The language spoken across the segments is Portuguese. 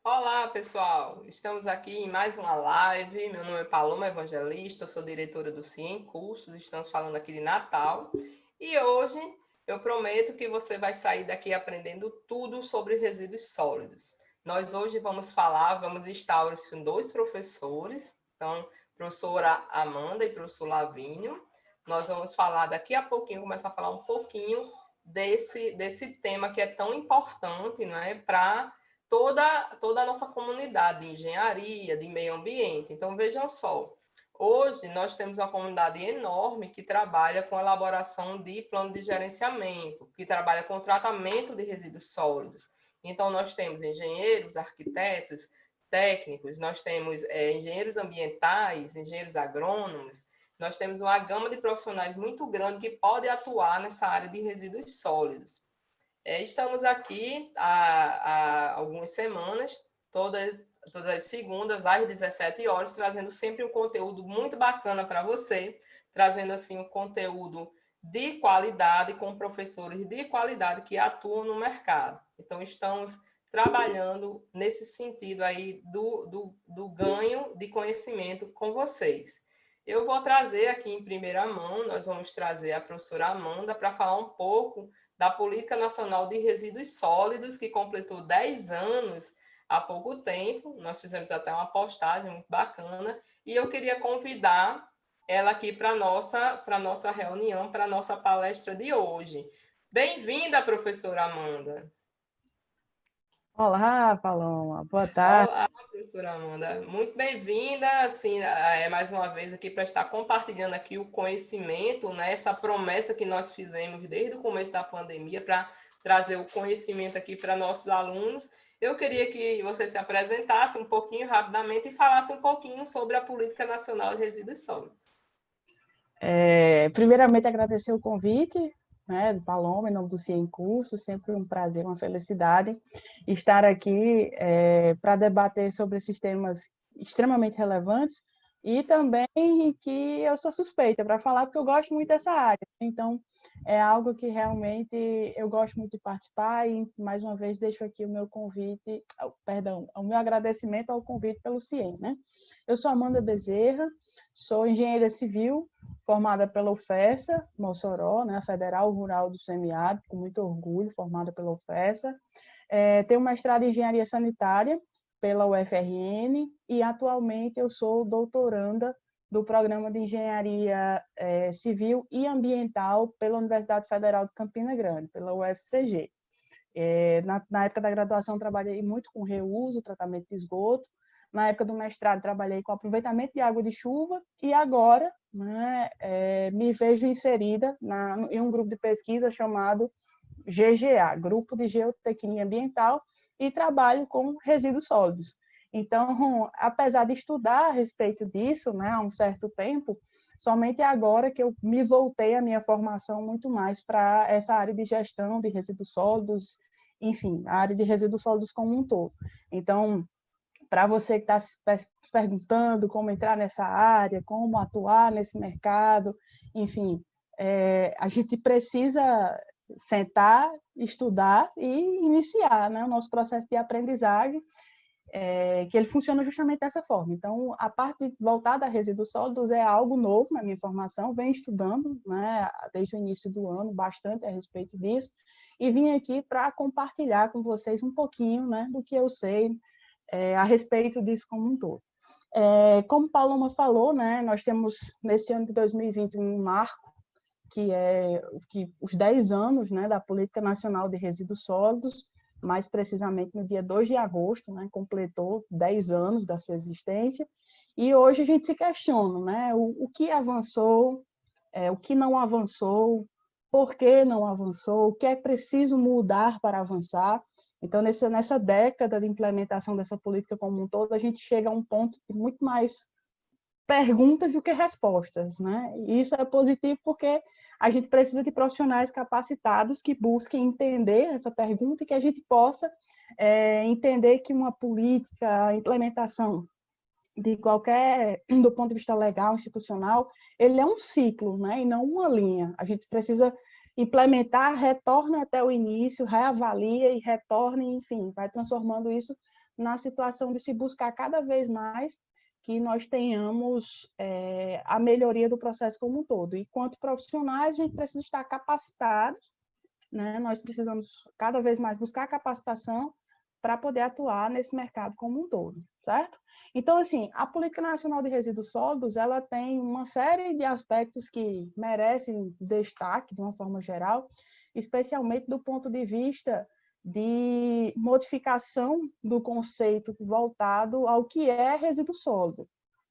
Olá, pessoal! Estamos aqui em mais uma live. Meu nome é Paloma Evangelista, eu sou diretora do CIEM Cursos. Estamos falando aqui de Natal. E hoje eu prometo que você vai sair daqui aprendendo tudo sobre resíduos sólidos. Nós hoje vamos estar hoje com dois professores, então, professora Amanda e professor Lavínio. Nós vamos falar daqui a pouquinho, começar a falar um pouquinho desse tema que é tão importante, não é, para toda a nossa comunidade de engenharia, de meio ambiente. Então, vejam só, hoje nós temos uma comunidade enorme que trabalha com elaboração de plano de gerenciamento, que trabalha com tratamento de resíduos sólidos. Então, nós temos engenheiros, arquitetos, técnicos, nós temos engenheiros ambientais, engenheiros agrônomos, nós temos uma gama de profissionais muito grande que podem atuar nessa área de resíduos sólidos. Estamos aqui há algumas semanas, todas as segundas, às 17 horas, trazendo sempre um conteúdo muito bacana para você, trazendo assim um conteúdo de qualidade, com professores de qualidade que atuam no mercado. Então, estamos trabalhando nesse sentido aí do ganho de conhecimento com vocês. Eu vou trazer aqui em primeira mão, nós vamos trazer a professora Amanda para falar um pouco da Política Nacional de Resíduos Sólidos, que completou 10 anos há pouco tempo. Nós fizemos até uma postagem muito bacana. E eu queria convidar ela aqui para a nossa reunião, para a nossa palestra de hoje. Bem-vinda, professora Amanda. Olá, Paloma. Boa tarde. Olá, professora Amanda. Muito bem-vinda, assim, mais uma vez aqui para estar compartilhando aqui o conhecimento, né? Essa promessa que nós fizemos desde o começo da pandemia para trazer o conhecimento aqui para nossos alunos. Eu queria que você se apresentasse um pouquinho rapidamente e falasse um pouquinho sobre a Política Nacional de Resíduos Sólidos. Primeiramente, agradecer o convite, né, do Paloma, em nome do CIEM Curso, sempre um prazer, uma felicidade estar aqui para debater sobre esses temas extremamente relevantes e também que eu sou suspeita para falar, porque eu gosto muito dessa área. Então, é algo que realmente eu gosto muito de participar e, mais uma vez, deixo aqui o meu convite, perdão, o meu agradecimento ao convite pelo CIEM, né? Eu sou Amanda Bezerra, sou engenheira civil, formada pela UFESA, Mossoró, né, Federal Rural do Semiárido, com muito orgulho, formada pela UFESA. Tenho mestrado em Engenharia Sanitária pela UFRN e atualmente eu sou doutoranda do Programa de Engenharia Civil e Ambiental pela Universidade Federal de Campina Grande, pela UFCG. Na época da graduação, trabalhei muito com reuso, tratamento de esgoto. Na época do mestrado, trabalhei com aproveitamento de água de chuva e agora, né, me vejo inserida em um grupo de pesquisa chamado GGA, Grupo de Geotecnia Ambiental, e trabalho com resíduos sólidos. Então, apesar de estudar a respeito disso, né, há um certo tempo, somente agora que eu me voltei a minha formação muito mais para essa área de gestão de resíduos sólidos, enfim, a área de resíduos sólidos como um todo. Então, para você que está se perguntando como entrar nessa área, como atuar nesse mercado, enfim, a gente precisa sentar, estudar e iniciar, né, o nosso processo de aprendizagem, que ele funciona justamente dessa forma. Então, a parte voltada a resíduos sólidos é algo novo na minha formação, venho estudando, né, desde o início do ano bastante a respeito disso, e vim aqui para compartilhar com vocês um pouquinho, né, do que eu sei a respeito disso como um todo. Como Paloma falou, né, nós temos nesse ano de 2020 um marco, que é os 10 anos, né, da Política Nacional de Resíduos Sólidos, mais precisamente no dia 2 de agosto, né, completou 10 anos da sua existência, e hoje a gente se questiona, né, o que avançou, o que não avançou, por que não avançou, o que é preciso mudar para avançar. Então, nessa década de implementação dessa política como um todo, a gente chega a um ponto de muito mais perguntas do que respostas, né? E isso é positivo porque a gente precisa de profissionais capacitados que busquem entender essa pergunta e que a gente possa entender que uma política, a implementação de qualquer, do ponto de vista legal, institucional, ele é um ciclo, né? E não uma linha. A gente precisa implementar, retorna até o início, reavalia e retorna, enfim, vai transformando isso na situação de se buscar cada vez mais que nós tenhamos a melhoria do processo como um todo. E quanto profissionais, a gente precisa estar capacitados, né? Nós precisamos cada vez mais buscar capacitação para poder atuar nesse mercado como um todo, certo? Então, assim, a Política Nacional de Resíduos Sólidos, ela tem uma série de aspectos que merecem destaque, de uma forma geral, especialmente do ponto de vista de modificação do conceito voltado ao que é resíduo sólido,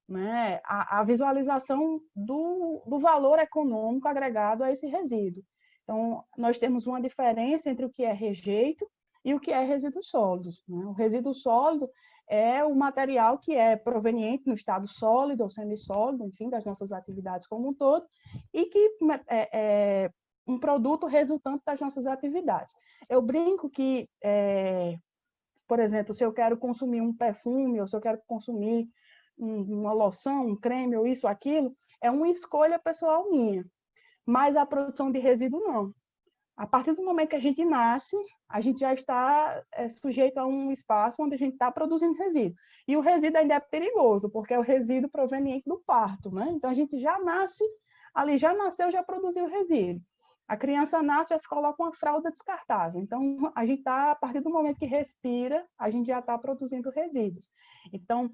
né? A visualização do valor econômico agregado a esse resíduo. Então, nós temos uma diferença entre o que é rejeito e o que é resíduos sólidos, né? O resíduo sólido é o material que é proveniente no estado sólido ou semissólido, enfim, das nossas atividades como um todo, e que é um produto resultante das nossas atividades. Eu brinco que, por exemplo, se eu quero consumir um perfume, ou se eu quero consumir uma loção, um creme, ou isso, aquilo, é uma escolha pessoal minha, mas a produção de resíduo não. A partir do momento que a gente nasce, a gente já está sujeito a um espaço onde a gente está produzindo resíduo. E o resíduo ainda é perigoso, porque é o resíduo proveniente do parto, né? Então, a gente já nasce, ali já nasceu, já produziu resíduo. A criança nasce, já se coloca uma fralda descartável. Então, a gente está, a partir do momento que respira, a gente já está produzindo resíduos. Então,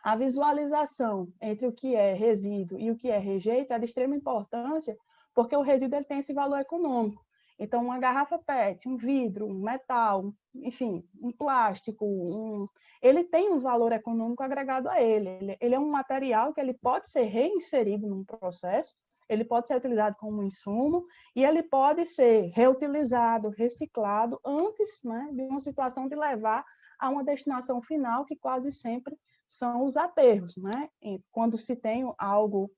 a visualização entre o que é resíduo e o que é rejeito é de extrema importância, porque o resíduo ele tem esse valor econômico. Então, uma garrafa PET, um vidro, um metal, enfim, um plástico, ele tem um valor econômico agregado a ele. Ele é um material que ele pode ser reinserido num processo, ele pode ser utilizado como insumo e ele pode ser reutilizado, reciclado antes, né, de uma situação de levar a uma destinação final, que quase sempre são os aterros, né? E quando se tem algo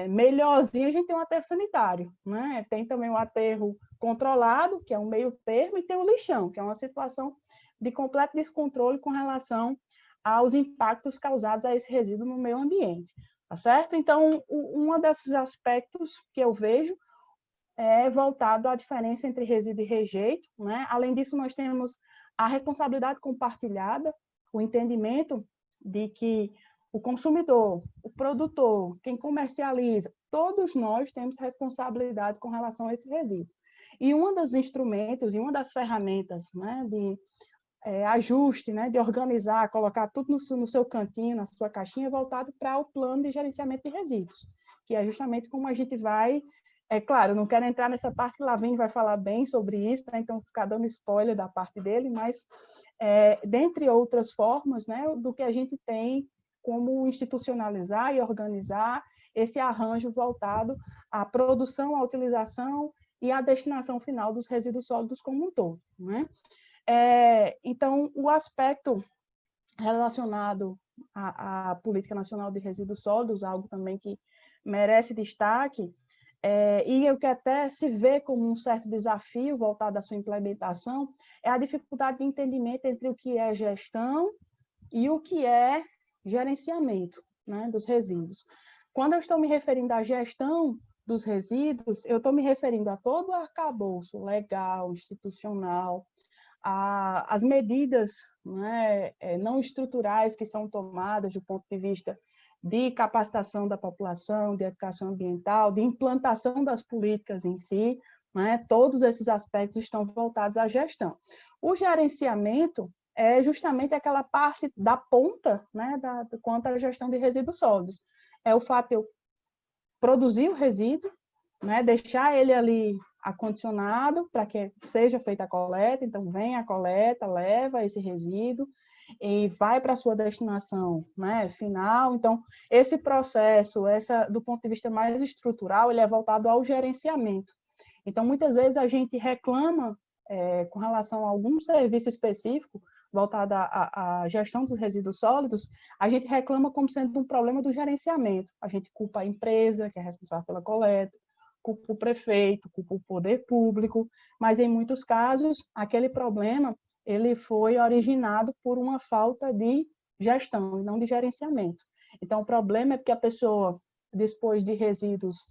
melhorzinho, a gente tem um aterro sanitário, né? Tem também o aterro controlado, que é um meio termo, e tem o lixão, que é uma situação de completo descontrole com relação aos impactos causados a esse resíduo no meio ambiente, tá certo? Então, um desses aspectos que eu vejo é voltado à diferença entre resíduo e rejeito, né? Além disso, nós temos a responsabilidade compartilhada, o entendimento de que o consumidor, o produtor, quem comercializa, todos nós temos responsabilidade com relação a esse resíduo. E um dos instrumentos e uma das ferramentas, né, de ajuste, né, de organizar, colocar tudo no seu cantinho, na sua caixinha, voltado para o plano de gerenciamento de resíduos, que é justamente como a gente vai. É claro, não quero entrar nessa parte, que Lavín vai falar bem sobre isso, tá? Então ficar dando spoiler da parte dele, mas dentre outras formas, né, do que a gente tem como institucionalizar e organizar esse arranjo voltado à produção, à utilização e à destinação final dos resíduos sólidos como um todo, né? Então, o aspecto relacionado à Política Nacional de Resíduos Sólidos, algo também que merece destaque, e o que até se vê como um certo desafio voltado à sua implementação, é a dificuldade de entendimento entre o que é gestão e o que é gerenciamento, né, dos resíduos. Quando eu estou me referindo à gestão dos resíduos, eu estou me referindo a todo o arcabouço legal, institucional, as medidas, né, não estruturais que são tomadas do ponto de vista de capacitação da população, de educação ambiental, de implantação das políticas em si, né, todos esses aspectos estão voltados à gestão. O gerenciamento é justamente aquela parte da ponta, né, quanto à gestão de resíduos sólidos. É o fato de eu produzir o resíduo, né, deixar ele ali acondicionado para que seja feita a coleta, então vem a coleta, leva esse resíduo e vai para a sua destinação, né, final. Então, esse processo, do ponto de vista mais estrutural, ele é voltado ao gerenciamento. Então, muitas vezes a gente reclama com relação a algum serviço específico voltado à gestão dos resíduos sólidos, a gente reclama como sendo um problema do gerenciamento. A gente culpa a empresa, que é responsável pela coleta, culpa o prefeito, culpa o poder público, mas em muitos casos aquele problema ele foi originado por uma falta de gestão e não de gerenciamento. Então o problema é porque a pessoa dispôs de resíduos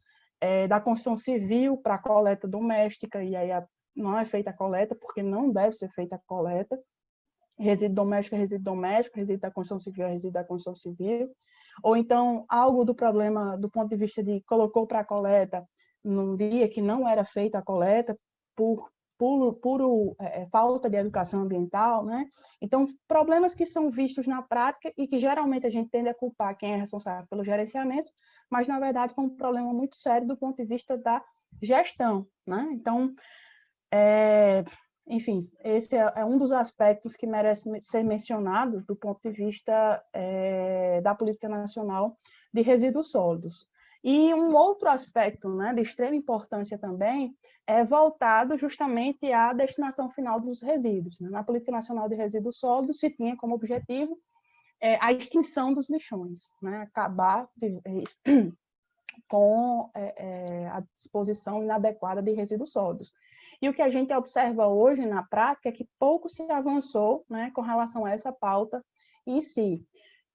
da construção civil para a coleta doméstica, e aí não é feita a coleta, porque não deve ser feita a coleta. Resíduo doméstico é resíduo doméstico, resíduo da construção civil é resíduo da construção civil. Ou então, algo do problema do ponto de vista de colocou para a coleta num dia que não era feita a coleta, por falta de educação ambiental, né? Então, problemas que são vistos na prática e que geralmente a gente tende a culpar quem é responsável pelo gerenciamento, mas, na verdade, foi um problema muito sério do ponto de vista da gestão, né? Então, enfim, esse é um dos aspectos que merece ser mencionado do ponto de vista da política nacional de resíduos sólidos. E um outro aspecto, né, de extrema importância também é voltado justamente à destinação final dos resíduos, né? Na Política Nacional de Resíduos Sólidos se tinha como objetivo a extinção dos lixões, né? Acabar com a disposição inadequada de resíduos sólidos. E o que a gente observa hoje na prática é que pouco se avançou, né, com relação a essa pauta em si.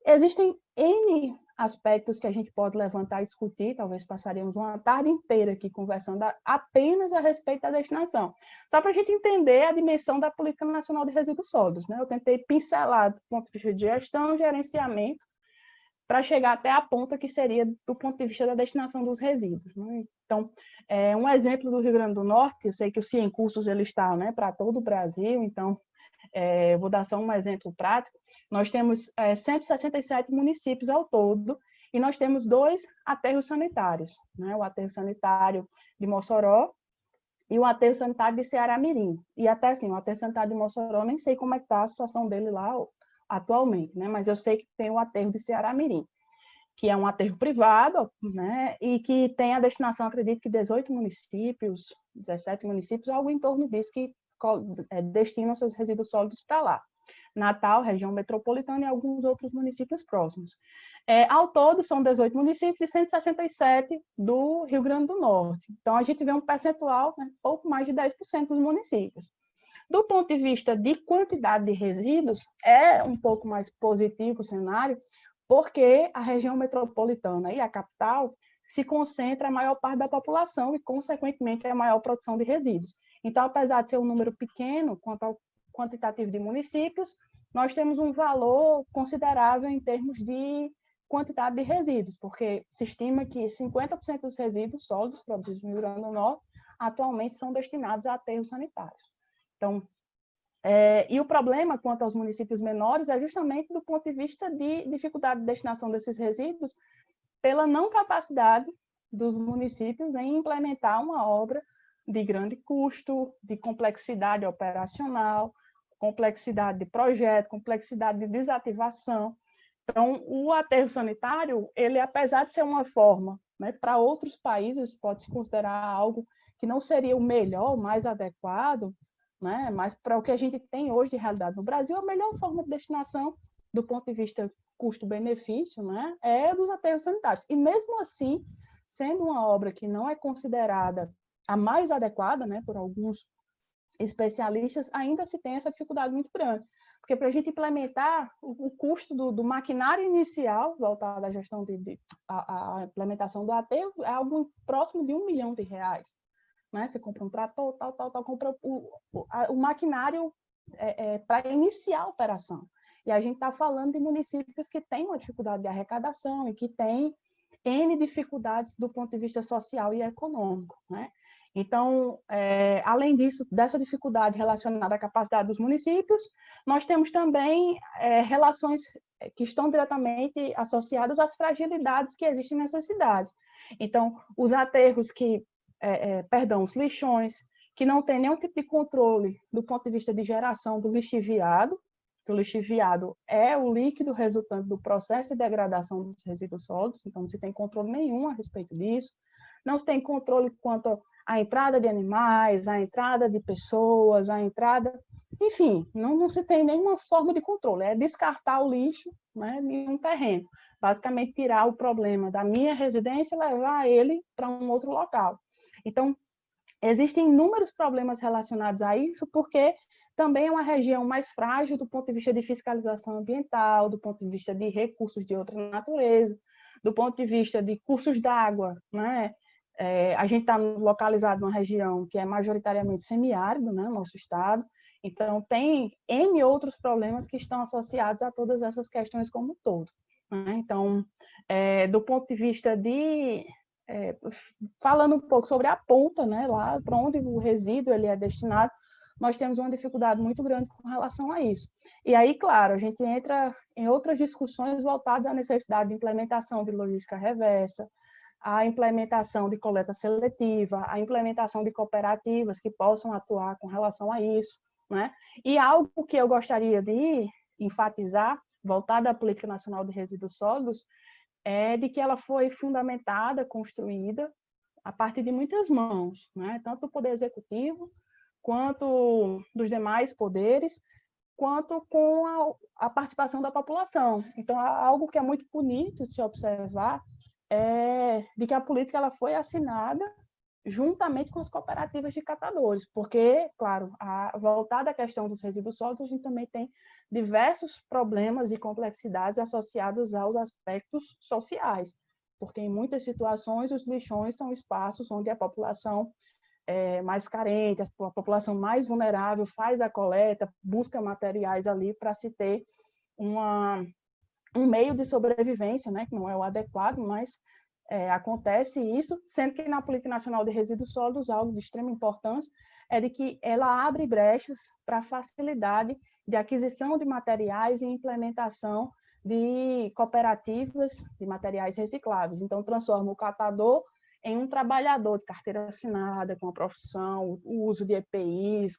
Existem N aspectos que a gente pode levantar e discutir, talvez passaríamos uma tarde inteira aqui conversando apenas a respeito da destinação. Só para a gente entender a dimensão da Política Nacional de Resíduos Sólidos, né? Eu tentei pincelar do ponto de vista de gestão, gerenciamento, para chegar até a ponta que seria do ponto de vista da destinação dos resíduos, né? Então, um exemplo do Rio Grande do Norte, eu sei que o Ciemcursos ele está, né, para todo o Brasil, então vou dar só um exemplo prático. Nós temos 167 municípios ao todo e nós temos 2 aterros sanitários, né? O aterro sanitário de Mossoró e o aterro sanitário de Ceará-Mirim. E até assim, o aterro sanitário de Mossoró, nem sei como é que está a situação dele lá atualmente, né? Mas eu sei que tem o aterro de Ceará-Mirim, que é um aterro privado, né? E que tem a destinação, acredito que 18 municípios, 17 municípios, algo em torno disso, que destinam seus resíduos sólidos para lá. Natal, região metropolitana e alguns outros municípios próximos. Ao todo, são 18 municípios e 167 do Rio Grande do Norte. Então, a gente vê um percentual, né, pouco mais de 10% dos municípios. Do ponto de vista de quantidade de resíduos, é um pouco mais positivo o cenário, porque a região metropolitana e a capital se concentra a maior parte da população e, consequentemente, a maior produção de resíduos. Então, apesar de ser um número pequeno quanto ao quantitativo de municípios, nós temos um valor considerável em termos de quantidade de resíduos, porque se estima que 50% dos resíduos sólidos produzidos no Rio Grande do Norte atualmente são destinados a aterros sanitários. Então, e o problema quanto aos municípios menores é justamente do ponto de vista de dificuldade de destinação desses resíduos pela não capacidade dos municípios em implementar uma obra de grande custo, de complexidade operacional, complexidade de projeto, complexidade de desativação. Então, o aterro sanitário, ele, apesar de ser uma forma, né, para outros países, pode se considerar algo que não seria o melhor, o mais adequado, né, mas para o que a gente tem hoje de realidade no Brasil, a melhor forma de destinação, do ponto de vista custo-benefício, né, é dos aterros sanitários. E mesmo assim, sendo uma obra que não é considerada a mais adequada, né, por alguns especialistas, ainda se tem essa dificuldade muito grande. Porque para a gente implementar, o custo do maquinário inicial, voltado à gestão a implementação do aterro, é algo próximo de R$1 milhão. Né? Você compra um trator, tal, compra o maquinário para iniciar a operação. E a gente está falando de municípios que têm uma dificuldade de arrecadação e que têm N dificuldades do ponto de vista social e econômico, né? Então, além disso, dessa dificuldade relacionada à capacidade dos municípios, nós temos também relações que estão diretamente associadas às fragilidades que existem nessas cidades. Então, os aterros os lixões, que não tem nenhum tipo de controle do ponto de vista de geração do lixiviado, que o lixiviado é o líquido resultante do processo de degradação dos resíduos sólidos, então não se tem controle nenhum a respeito disso, não se tem controle quanto à entrada de animais, à entrada de pessoas, à entrada... Enfim, não se tem nenhuma forma de controle, é descartar o lixo, né, em um terreno, basicamente tirar o problema da minha residência e levar ele para um outro local. Então, existem inúmeros problemas relacionados a isso, porque também é uma região mais frágil do ponto de vista de fiscalização ambiental, do ponto de vista de recursos de outra natureza, do ponto de vista de cursos d'água, né? A gente está localizado numa região que é majoritariamente semiárido, né, nosso estado, então tem N outros problemas que estão associados a todas essas questões como um todo, né? Então, do ponto de vista falando um pouco sobre a ponta, né, lá para onde o resíduo ele é destinado, nós temos uma dificuldade muito grande com relação a isso. E aí, claro, a gente entra em outras discussões voltadas à necessidade de implementação de logística reversa, a implementação de coleta seletiva, a implementação de cooperativas que possam atuar com relação a isso, né? E algo que eu gostaria de enfatizar, voltado à Política Nacional de Resíduos Sólidos, é de que ela foi fundamentada, construída a partir de muitas mãos, né? Tanto do Poder Executivo, quanto dos demais poderes, quanto com a participação da população. Então, algo que é muito bonito de se observar é de que a política ela foi assinada juntamente com as cooperativas de catadores, porque, claro, voltada à questão dos resíduos sólidos, a gente também tem diversos problemas e complexidades associados aos aspectos sociais, porque em muitas situações os lixões são espaços onde a população mais carente, a população mais vulnerável faz a coleta, busca materiais ali para se ter um meio de sobrevivência, né, que não é o adequado, mas acontece isso, sendo que na Política Nacional de Resíduos Sólidos, algo de extrema importância é de que ela abre brechas para facilidade de aquisição de materiais e implementação de cooperativas de materiais recicláveis. Então, transforma o catador em um trabalhador de carteira assinada, com a profissão, o uso de EPIs,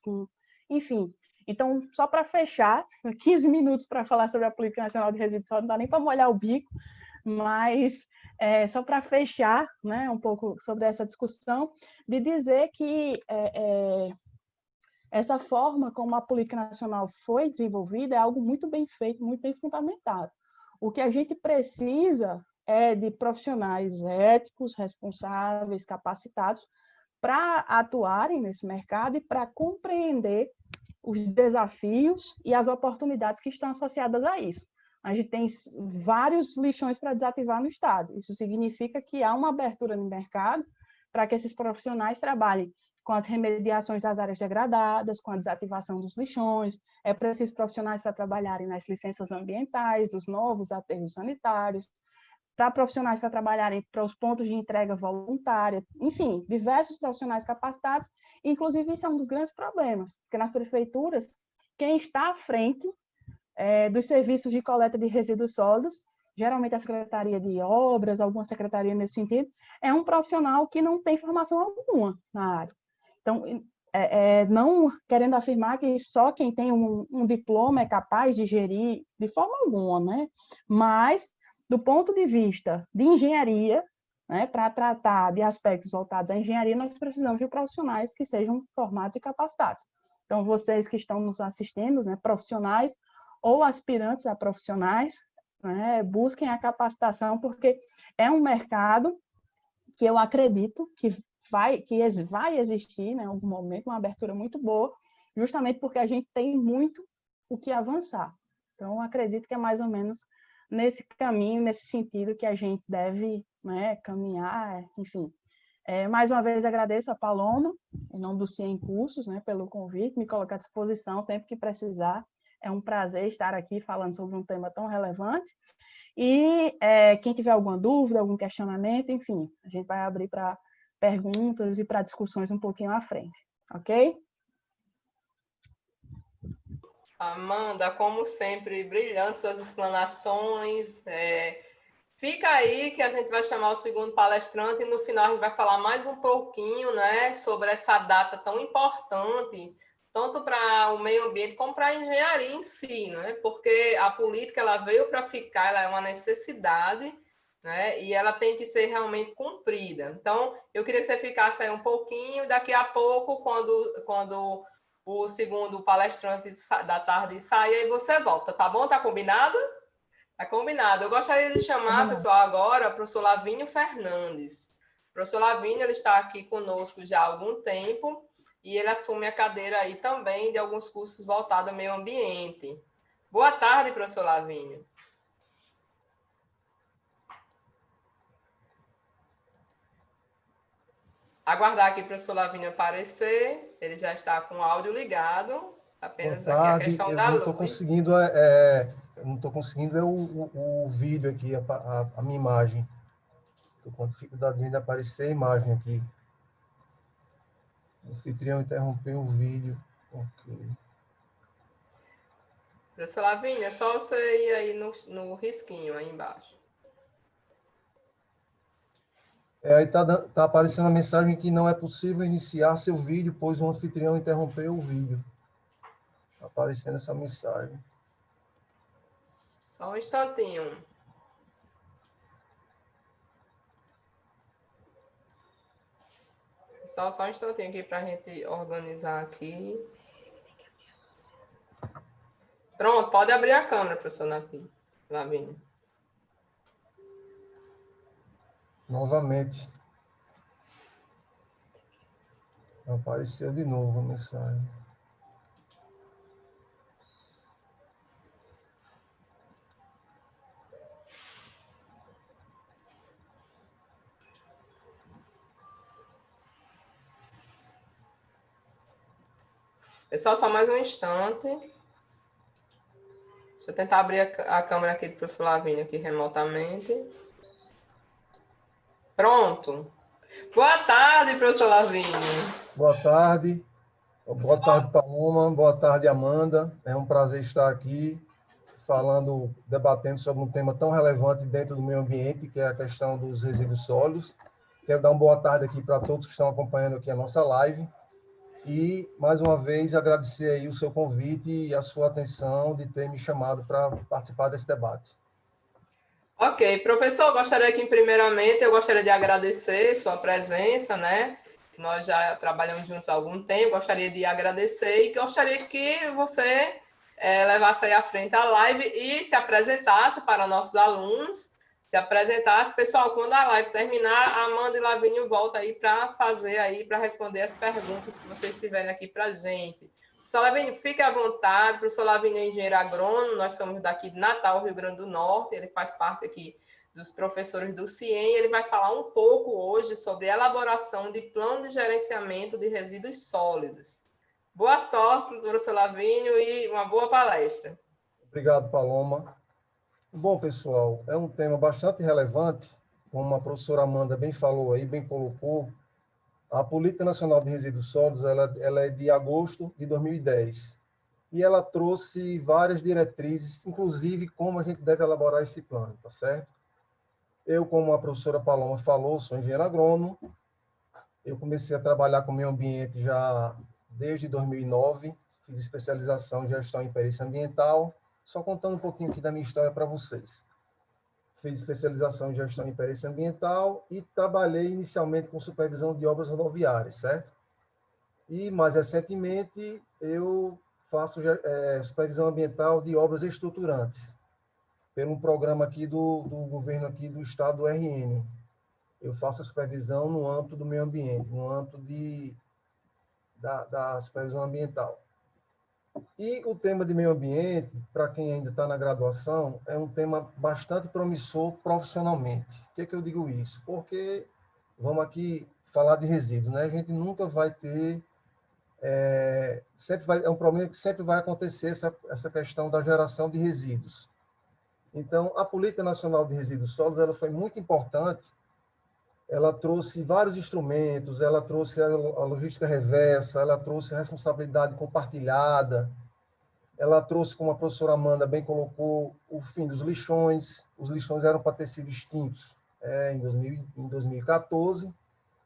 enfim. Então, só para fechar, 15 minutos para falar sobre a Política Nacional de Resíduos Sólidos, não dá nem para molhar o bico, mas só para fechar, né, um pouco sobre essa discussão, de dizer que essa forma como a Política Nacional foi desenvolvida é algo muito bem feito, muito bem fundamentado. O que a gente precisa é de profissionais éticos, responsáveis, capacitados para atuarem nesse mercado e para compreender os desafios e as oportunidades que estão associadas a isso. A gente tem vários lixões para desativar no estado. Isso significa que há uma abertura no mercado para que esses profissionais trabalhem com as remediações das áreas degradadas, com a desativação dos lixões. É preciso profissionais para trabalharem nas licenças ambientais, dos novos aterros sanitários, para profissionais para trabalharem para os pontos de entrega voluntária, enfim, diversos profissionais capacitados, inclusive isso é um dos grandes problemas, porque nas prefeituras, quem está à frente dos serviços de coleta de resíduos sólidos, geralmente a Secretaria de Obras, alguma secretaria nesse sentido, é um profissional que não tem formação alguma na área. Então, não querendo afirmar que só quem tem um diploma é capaz de gerir de forma alguma, né? Mas do ponto de vista de engenharia, né, para tratar de aspectos voltados à engenharia, nós precisamos de profissionais que sejam formados e capacitados. Então, vocês que estão nos assistindo, né, profissionais ou aspirantes a profissionais, né, busquem a capacitação, porque é um mercado que eu acredito que vai existir, né, em algum momento, uma abertura muito boa, justamente porque a gente tem muito o que avançar. Então, eu acredito que é mais ou menos nesse caminho, nesse sentido que a gente deve, né, caminhar, enfim. Mais uma vez agradeço a Paloma, em nome do CIEM Cursos, né, pelo convite, me colocar à disposição sempre que precisar. É um prazer estar aqui falando sobre um tema tão relevante. E quem tiver alguma dúvida, algum questionamento, enfim, a gente vai abrir para perguntas e para discussões um pouquinho à frente, ok? Amanda, como sempre, brilhantes suas explanações. Fica aí que a gente vai chamar o segundo palestrante e no final a gente vai falar mais um pouquinho, né, sobre essa data tão importante, tanto para o meio ambiente como para a engenharia em si, né? Porque a política ela veio para ficar, ela é uma necessidade, né? E ela tem que ser realmente cumprida. Então, eu queria que você ficasse aí um pouquinho, e daqui a pouco, quando o segundo palestrante da tarde sair, aí você volta, tá bom? Tá combinado? Tá combinado. Eu gostaria de chamar, pessoal, agora o professor Lavinho Fernandes. O professor Lavinho ele está aqui conosco já há algum tempo e ele assume a cadeira aí também de alguns cursos voltados ao meio ambiente. Boa tarde, professor Lavinho. Aguardar aqui para o professor Lavínia aparecer. Ele já está com o áudio ligado. Apenas Boa aqui a tarde. questão Eu da não estou luz. conseguindo, não estou conseguindo o vídeo aqui, a minha imagem. Estou com dificuldade de aparecer a imagem aqui. O anfitrião interrompeu o vídeo. Ok. Professor Lavínia, é só você ir aí no risquinho aí embaixo. Aí tá aparecendo a mensagem que não é possível iniciar seu vídeo, pois o anfitrião interrompeu o vídeo. Tá aparecendo essa mensagem. Só um instantinho. Só um instantinho aqui para a gente organizar aqui. Pronto, pode abrir a câmera, professor Lavínia. Novamente. Apareceu de novo a mensagem. Pessoal, só mais um instante. Deixa eu tentar abrir a câmera aqui do professor Lavínia aqui remotamente. Pronto. Boa tarde, professor Lavínia. Boa tarde. Boa tarde, Paloma. Boa tarde, Amanda. É um prazer estar aqui falando, debatendo sobre um tema tão relevante dentro do meio ambiente, que é a questão dos resíduos sólidos. Quero dar uma boa tarde aqui para todos que estão acompanhando aqui a nossa live. E, mais uma vez, agradecer aí o seu convite e a sua atenção de ter me chamado para participar desse debate. Ok, professor, eu gostaria de agradecer sua presença, né? Nós já trabalhamos juntos há algum tempo, gostaria de agradecer e gostaria que você levasse aí à frente a live e se apresentasse para nossos alunos, se apresentasse. Pessoal, quando a live terminar, a Amanda e Lavínia voltam aí para fazer aí, para responder as perguntas que vocês tiverem aqui para a gente. Professor Lavínia, fique à vontade. O professor Lavínia é engenheiro agrônomo, nós somos daqui de Natal, Rio Grande do Norte, ele faz parte aqui dos professores do CIEM, ele vai falar um pouco hoje sobre a elaboração de plano de gerenciamento de resíduos sólidos. Boa sorte, professor Lavínia, e uma boa palestra. Obrigado, Paloma. Bom, pessoal, é um tema bastante relevante, como a professora Amanda bem falou aí, bem colocou. A Política Nacional de Resíduos Sólidos, ela é de agosto de 2010, e ela trouxe várias diretrizes, inclusive como a gente deve elaborar esse plano, tá certo? Eu, como a professora Paloma falou, sou engenheiro agrônomo, eu comecei a trabalhar com meio ambiente já desde 2009, fiz especialização em gestão e perícia ambiental, só contando um pouquinho aqui da minha história para vocês. Fiz especialização em gestão e perícia ambiental e trabalhei inicialmente com supervisão de obras rodoviárias, certo? E, mais recentemente, eu faço supervisão ambiental de obras estruturantes, pelo programa aqui do governo aqui do estado do RN. Eu faço a supervisão no âmbito do meio ambiente, no âmbito da supervisão ambiental. E o tema de meio ambiente, para quem ainda está na graduação, é um tema bastante promissor profissionalmente. Por que eu digo isso? Porque vamos aqui falar de resíduos, né? A gente nunca vai ter... é um problema que sempre vai acontecer essa questão da geração de resíduos. Então, a Política Nacional de Resíduos Sólidos ela foi muito importante. Ela trouxe vários instrumentos, ela trouxe a logística reversa, ela trouxe a responsabilidade compartilhada, ela trouxe, como a professora Amanda bem colocou, o fim dos lixões. Os lixões eram para ter sido extintos em 2014,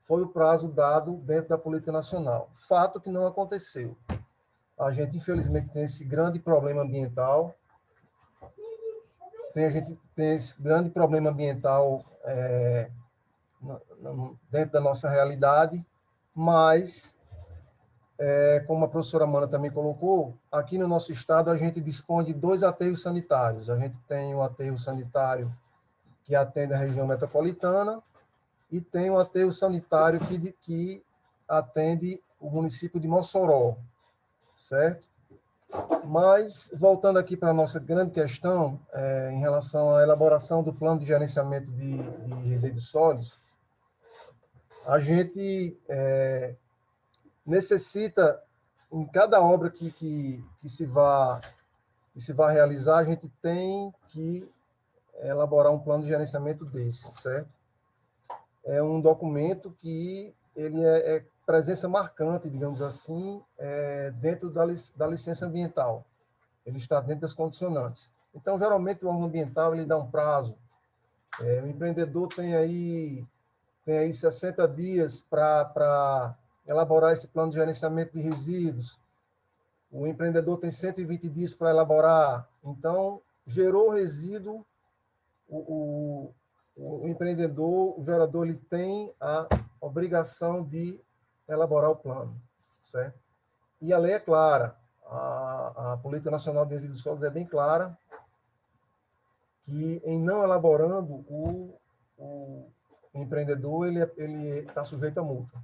foi o prazo dado dentro da política nacional. Fato que não aconteceu. A gente, infelizmente, tem esse grande problema ambiental. A gente tem esse grande problema ambiental dentro da nossa realidade, mas, como a professora Amanda também colocou, aqui no nosso estado a gente dispõe de 2 aterros sanitários. A gente tem um aterro sanitário que atende a região metropolitana e tem um aterro sanitário que atende o município de Mossoró, certo? Mas, voltando aqui para a nossa grande questão, em relação à elaboração do plano de gerenciamento de resíduos sólidos, a gente necessita, em cada obra que se vai realizar, a gente tem que elaborar um plano de gerenciamento desse, certo? É um documento que ele é presença marcante, digamos assim, dentro da licença ambiental. Ele está dentro das condicionantes. Então, geralmente, o órgão ambiental ele dá um prazo. O empreendedor tem aí 60 dias para elaborar esse plano de gerenciamento de resíduos. O empreendedor tem 120 dias para elaborar. Então, gerou resíduo, o empreendedor, o gerador, ele tem a obrigação de elaborar o plano, certo? E a lei é clara, a Política Nacional de Resíduos Sólidos é bem clara, que em não elaborando, o empreendedor ele está sujeito a multa.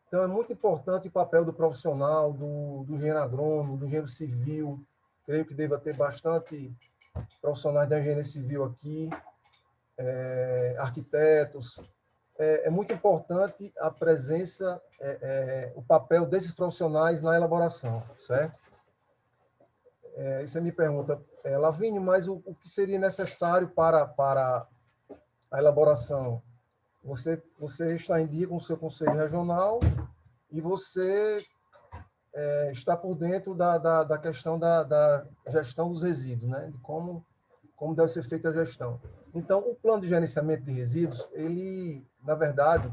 Então, é muito importante o papel do profissional, do engenheiro agrônomo, do engenheiro civil. Creio que deva ter bastante profissionais da engenharia civil aqui, arquitetos. É muito importante a presença, o papel desses profissionais na elaboração, certo? E você me pergunta, Lavínia, mas o que seria necessário para a elaboração? Você está em dia com o seu conselho regional e você está por dentro da questão da gestão dos resíduos, né? De como deve ser feita a gestão. Então, o plano de gerenciamento de resíduos, ele, na verdade,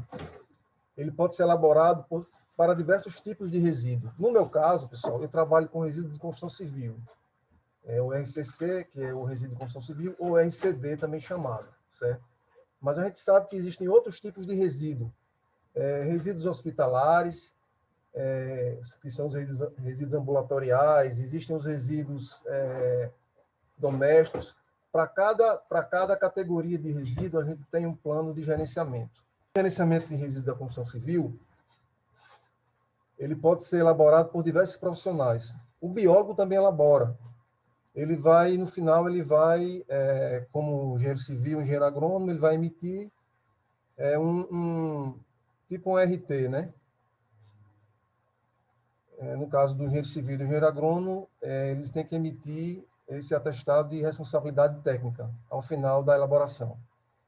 ele pode ser elaborado para diversos tipos de resíduo. No meu caso, pessoal, eu trabalho com resíduos de construção civil. O RCC, que é o resíduo de construção civil, ou RCD, também chamado, certo? Mas a gente sabe que existem outros tipos de resíduo. Resíduos hospitalares, que são os resíduos ambulatoriais, existem os resíduos domésticos. Para cada categoria de resíduo, a gente tem um plano de gerenciamento. O gerenciamento de resíduos da construção civil, ele pode ser elaborado por diversos profissionais. O biólogo também elabora. Ele vai, no final, como engenheiro civil, engenheiro agrônomo, ele vai emitir tipo um RT, né? No caso do engenheiro civil e do engenheiro agrônomo, eles têm que emitir esse atestado de responsabilidade técnica ao final da elaboração.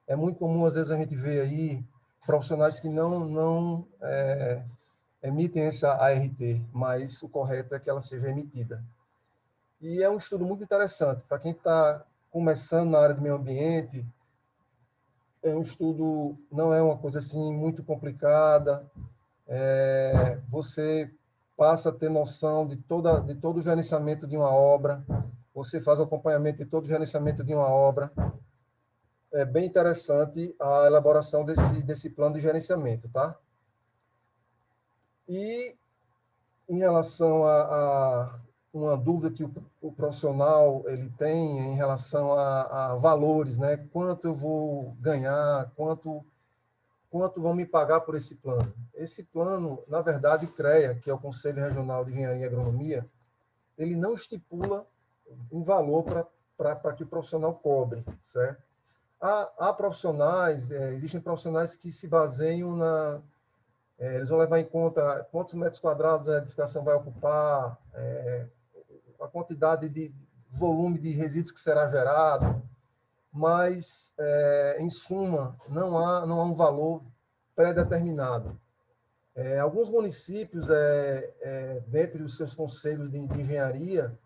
É muito comum, às vezes, a gente ver aí profissionais que não emitem essa ART, mas o correto é que ela seja emitida. E é um estudo muito interessante para quem está começando na área do meio ambiente. É um estudo, não é uma coisa assim muito complicada. Você passa a ter noção de todo o gerenciamento de uma obra. Você faz o acompanhamento de todo o gerenciamento de uma obra. É bem interessante a elaboração desse plano de gerenciamento, tá? E em relação a uma dúvida que o profissional ele tem em relação a valores, né? Quanto eu vou ganhar, quanto vão me pagar por esse plano? Esse plano, na verdade, o CREA, que é o Conselho Regional de Engenharia e Agronomia, ele não estipula um valor para que o profissional cobre, certo? Há profissionais, existem profissionais que se baseiam eles vão levar em conta quantos metros quadrados a edificação vai ocupar, a quantidade de volume de resíduos que será gerado, mas, em suma, não há um valor pré-determinado. Alguns municípios, dentre os seus conselhos de engenharia,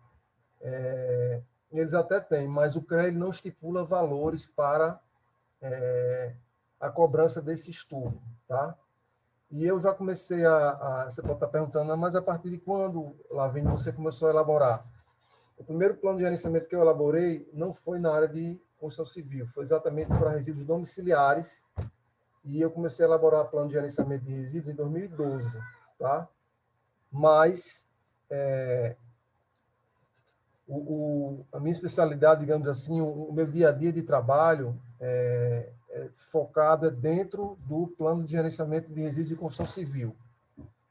eles até têm, mas o CREA não estipula valores para a cobrança desse estudo, tá? E eu já comecei você pode estar perguntando, mas a partir de quando, Lavínia, você começou a elaborar? O primeiro plano de gerenciamento que eu elaborei não foi na área de construção civil, foi exatamente para resíduos domiciliares, e eu comecei a elaborar plano de gerenciamento de resíduos em 2012, tá? Mas a minha especialidade, digamos assim, o meu dia a dia de trabalho focado dentro do plano de gerenciamento de resíduos de construção civil.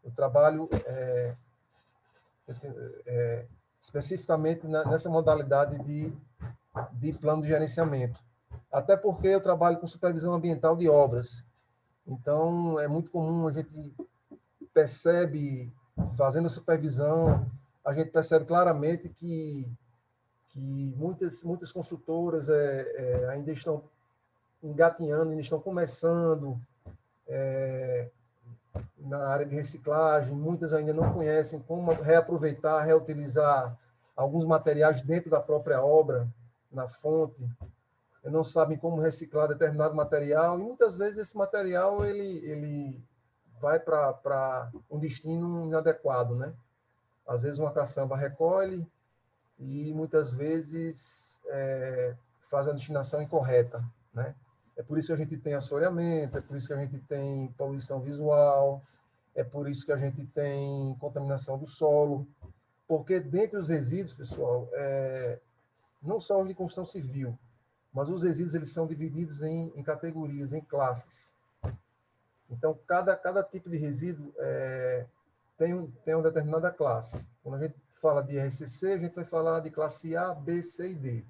Eu trabalho especificamente nessa modalidade de plano de gerenciamento. Até porque eu trabalho com supervisão ambiental de obras. Então, é muito comum, a gente percebe, fazendo a supervisão, a gente percebe claramente que muitas construtoras ainda estão engatinhando, ainda estão começando na área de reciclagem, muitas ainda não conhecem como reaproveitar, reutilizar alguns materiais dentro da própria obra, na fonte, não sabem como reciclar determinado material, e muitas vezes esse material ele vai para um destino inadequado, né? Às vezes uma caçamba recolhe e muitas vezes faz a destinação incorreta, né? É por isso que a gente tem assoreamento, é por isso que a gente tem poluição visual, é por isso que a gente tem contaminação do solo, porque dentre os resíduos, pessoal, não só os de construção civil, mas os resíduos eles são divididos em categorias, em classes. Então, cada tipo de resíduo tem uma determinada classe. Quando a gente fala de RCC, a gente vai falar de classe A, B, C e D.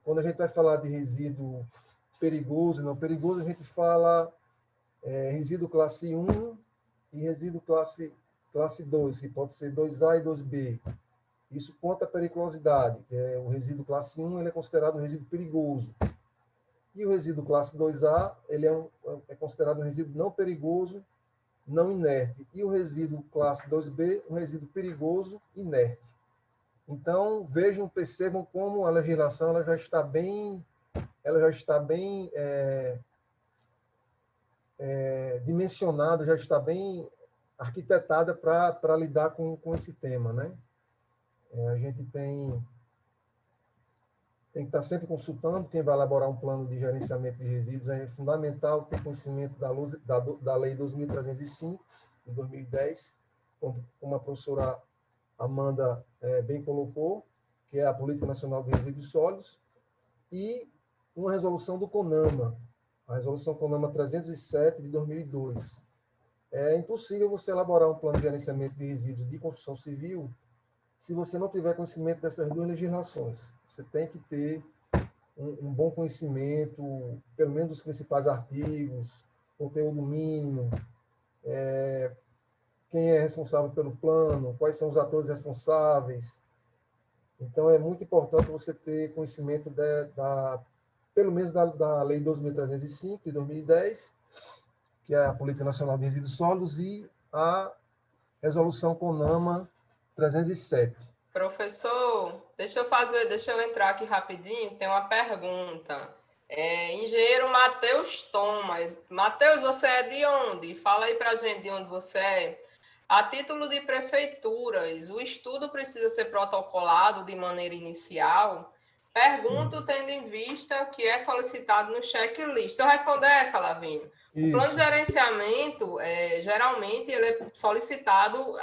Quando a gente vai falar de resíduo perigoso e não perigoso, a gente fala resíduo classe 1 e resíduo classe 2, que pode ser 2A e 2B. Isso conta a periculosidade, que é o resíduo classe 1, ele é considerado um resíduo perigoso. E o resíduo classe 2A, ele é considerado um resíduo não perigoso, não inerte. E o resíduo classe 2B, um resíduo perigoso, inerte. Então, vejam, percebam como a legislação ela já está bem dimensionada, já está bem arquitetada para lidar com esse tema, né? A gente tem que estar sempre consultando quem vai elaborar um plano de gerenciamento de resíduos. É fundamental ter conhecimento da Lei 2.305, de 2010, como a professora Amanda bem colocou, que é a Política Nacional de Resíduos Sólidos, e uma resolução do CONAMA, a resolução CONAMA 307, de 2002. É impossível você elaborar um plano de gerenciamento de resíduos de construção civil se você não tiver conhecimento dessas duas legislações. Você tem que ter um bom conhecimento, pelo menos dos principais artigos, conteúdo mínimo, quem é responsável pelo plano, quais são os atores responsáveis. Então, é muito importante você ter conhecimento pelo menos da Lei 2.305, de 2010, que é a Política Nacional de Resíduos Sólidos, e a Resolução CONAMA 307. Professor, deixa eu entrar aqui rapidinho, tem uma pergunta. Engenheiro Matheus Thomas. Matheus, você é de onde? Fala aí para a gente de onde você é. A título de prefeituras, o estudo precisa ser protocolado de maneira inicial? Pergunto, sim, tendo em vista que é solicitado no checklist. Se eu responder essa, Lavínia, o plano de gerenciamento, geralmente, ele é solicitado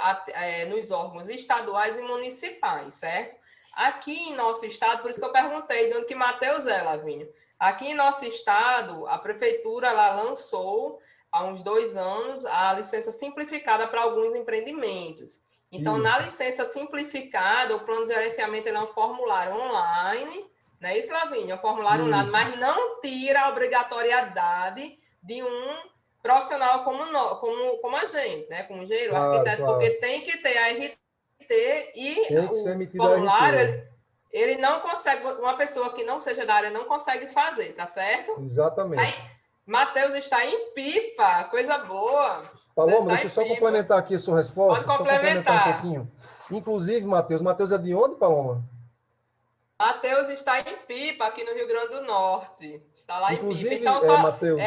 nos órgãos estaduais e municipais, certo? Aqui em nosso estado, por isso que eu perguntei de onde que Matheus é, Lavínia. Aqui em nosso estado, a prefeitura ela lançou, há uns 2 anos, a licença simplificada para alguns empreendimentos. Então, isso, na licença simplificada, o plano de gerenciamento é um formulário online, não é isso, Lavínia? É um formulário online, mas não tira a obrigatoriedade de um profissional como a gente, né? Como engenheiro, arquiteto, porque tem que ter a RT e o formulário, ele não consegue, uma pessoa que não seja da área não consegue fazer, tá certo? Exatamente. Aí, Matheus está em Pipa, coisa boa. Paloma, deixa eu só complementar aqui a sua resposta. Pode complementar. Um pouquinho. Inclusive, Matheus é de onde, Paloma? Matheus está em Pipa, aqui no Rio Grande do Norte. Está lá em Pipa. Então, Matheus,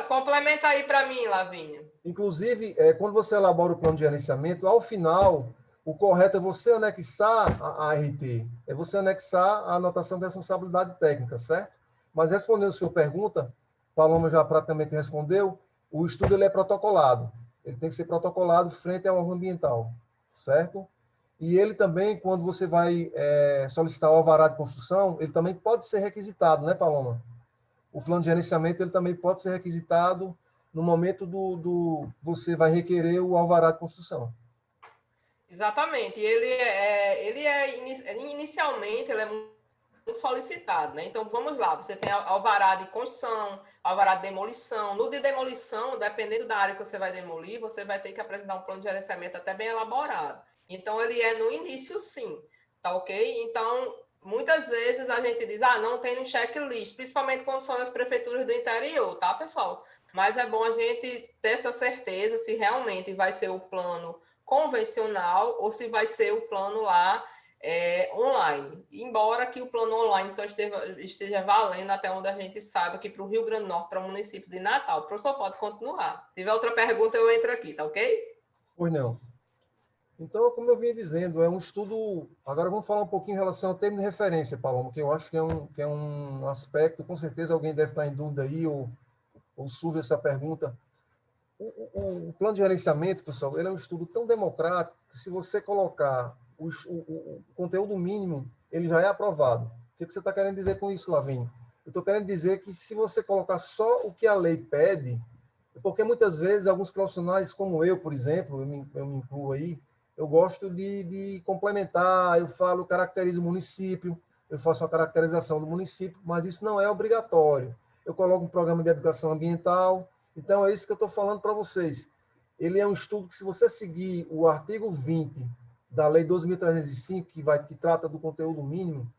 complementa aí para mim, Lavínia. Inclusive, quando você elabora o plano de gerenciamento, ao final, o correto é você anexar a RT. É você anexar a anotação de responsabilidade técnica, certo? Mas respondendo a sua pergunta, Paloma já praticamente respondeu, o estudo ele é protocolado. Ele tem que ser protocolado frente ao órgão ambiental, certo? E ele também, quando você vai solicitar o alvará de construção, ele também pode ser requisitado, né, Paloma? O plano de gerenciamento ele também pode ser requisitado no momento você vai requerer o alvará de construção. Exatamente. Inicialmente, ele é muito solicitado, né? Então, vamos lá, você tem alvará de construção, alvará de demolição. No de demolição, dependendo da área que você vai demolir, você vai ter que apresentar um plano de gerenciamento até bem elaborado. Então, ele é no início, sim, tá ok? Então, muitas vezes a gente diz, não tem no checklist, principalmente quando são as prefeituras do interior, tá, pessoal? Mas é bom a gente ter essa certeza se realmente vai ser o plano convencional ou se vai ser o plano lá online. Embora que o plano online só esteja valendo até onde a gente sabe aqui para o Rio Grande do Norte, para o município de Natal. O professor pode continuar. Se tiver outra pergunta, eu entro aqui, tá ok? Pois não. Então, como eu vinha dizendo, é um estudo... Agora vamos falar um pouquinho em relação ao termo de referência, Paloma, que eu acho que é um aspecto, com certeza alguém deve estar em dúvida aí, ou surge essa pergunta. O plano de gerenciamento, pessoal, ele é um estudo tão democrático que se você colocar o conteúdo mínimo, ele já é aprovado. O que você está querendo dizer com isso, Lavínia? Eu estou querendo dizer que se você colocar só o que a lei pede, porque muitas vezes alguns profissionais, como eu, por exemplo, eu me incluo aí, eu gosto de complementar, eu falo, caracterizo o município, eu faço uma caracterização do município, mas isso não é obrigatório. Eu coloco um programa de educação ambiental, então é isso que eu estou falando para vocês. Ele é um estudo que, se você seguir o artigo 20 da Lei 12.305, que trata do conteúdo mínimo,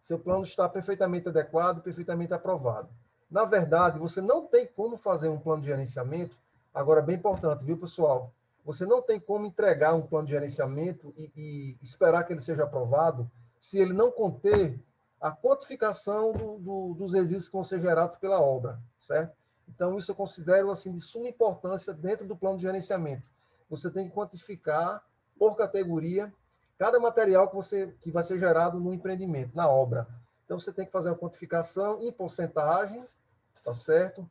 seu plano está perfeitamente adequado, perfeitamente aprovado. Na verdade, você não tem como fazer um plano de gerenciamento. Agora, bem importante, viu, pessoal? Você não tem como entregar um plano de gerenciamento e esperar que ele seja aprovado se ele não conter a quantificação dos resíduos que vão ser gerados pela obra, certo? Então, isso eu considero assim, de suma importância dentro do plano de gerenciamento. Você tem que quantificar por categoria cada material que vai ser gerado no empreendimento, na obra. Então, você tem que fazer uma quantificação em porcentagem, tá certo?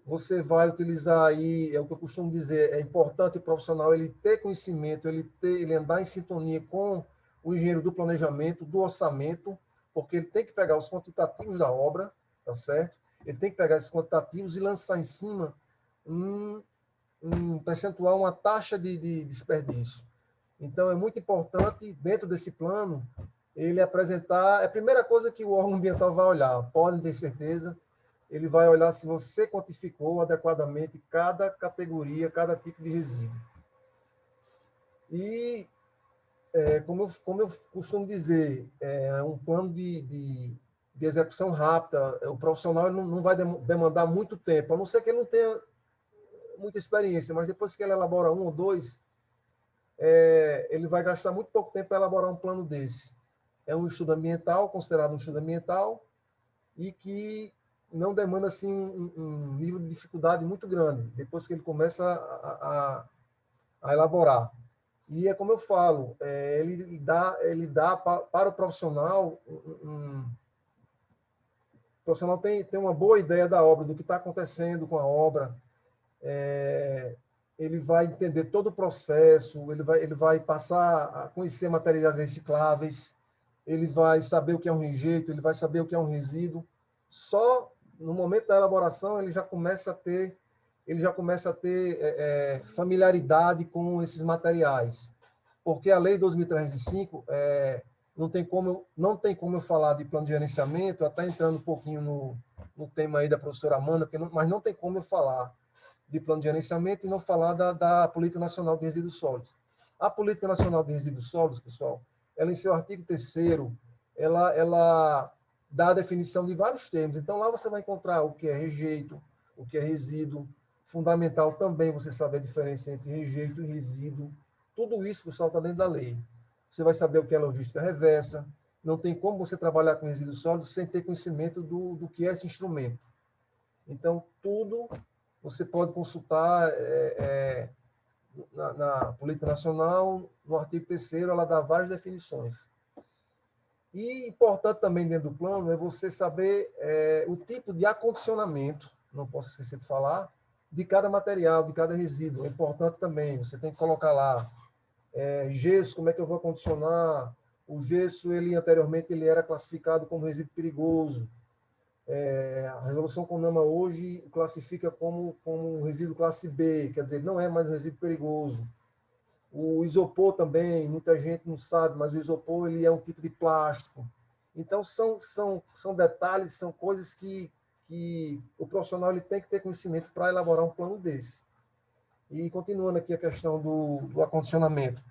Você vai utilizar aí, é o que eu costumo dizer, é importante o profissional ele ter conhecimento, ele andar em sintonia com o engenheiro do planejamento, do orçamento, porque ele tem que pegar os quantitativos da obra, tá certo? Ele tem que pegar esses quantitativos e lançar em cima um percentual, uma taxa de desperdício. Então, é muito importante, dentro desse plano, ele apresentar... É a primeira coisa que o órgão ambiental vai olhar, podem ter certeza, ele vai olhar se você quantificou adequadamente cada categoria, cada tipo de resíduo. E, como eu costumo dizer, é um plano de execução rápida. O profissional não vai demandar muito tempo, a não ser que ele não tenha muita experiência, mas depois que ele elabora um ou dois, ele vai gastar muito pouco tempo para elaborar um plano desse. É um estudo ambiental, considerado um estudo ambiental, e que não demanda assim, um nível de dificuldade muito grande, depois que ele começa a elaborar. E é como eu falo, ele dá para o profissional, o profissional tem uma boa ideia da obra, do que está acontecendo com a obra, ele vai entender todo o processo, ele vai passar a conhecer materiais recicláveis, ele vai saber o que é um rejeito, ele vai saber o que é um resíduo. Só no momento da elaboração ele já começa a ter familiaridade com esses materiais, porque a Lei 2.305 não tem como eu falar de plano de gerenciamento, até entrando um pouquinho no tema aí da professora Amanda, mas não tem como eu falar de plano de gerenciamento e não falar da Política Nacional de Resíduos Sólidos. A Política Nacional de Resíduos Sólidos, pessoal, ela em seu artigo 3º, ela dá a definição de vários termos. Então, lá você vai encontrar o que é rejeito, o que é resíduo. Fundamental também você saber a diferença entre rejeito e resíduo. Tudo isso, pessoal, está dentro da lei. Você vai saber o que é logística reversa. Não tem como você trabalhar com resíduos sólidos sem ter conhecimento do que é esse instrumento. Então, tudo você pode consultar na Política Nacional, no artigo 3º, ela dá várias definições. E importante também dentro do plano é você saber o tipo de acondicionamento, não posso esquecer de falar, de cada material, de cada resíduo. É importante também, você tem que colocar lá gesso, como é que eu vou acondicionar? O gesso, anteriormente, ele era classificado como resíduo perigoso. A resolução CONAMA hoje classifica como um resíduo classe B, quer dizer, não é mais um resíduo perigoso. O isopor também, muita gente não sabe, mas o isopor ele é um tipo de plástico. Então, são detalhes, são coisas que o profissional ele tem que ter conhecimento para elaborar um plano desse. E continuando aqui a questão do acondicionamento.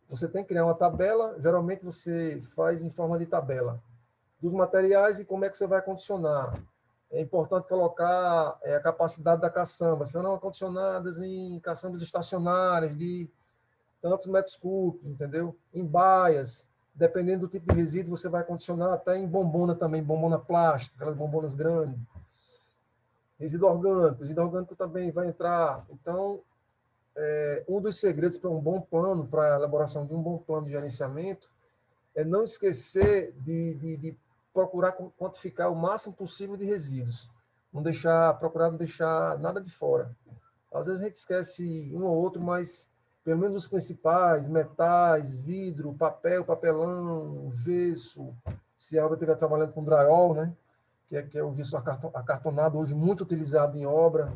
Você tem que criar uma tabela, geralmente você faz em forma de tabela, dos materiais e como é que você vai acondicionar. É importante colocar a capacidade da caçamba, serão acondicionadas em caçambas estacionárias de tantos metros cúbicos, entendeu? Em baias, dependendo do tipo de resíduo, você vai acondicionar até em bombona também, bombona plástica, aquelas bombonas grandes. Resíduo orgânico também vai entrar. Então, um dos segredos para um bom plano, para a elaboração de um bom plano de gerenciamento, é não esquecer de procurar quantificar o máximo possível de resíduos. Procurar não deixar nada de fora. Às vezes a gente esquece um ou outro, mas pelo menos os principais, metais, vidro, papel, papelão, gesso, se a obra estiver trabalhando com drywall, né? Que é o gesso acartonado, hoje muito utilizado em obra.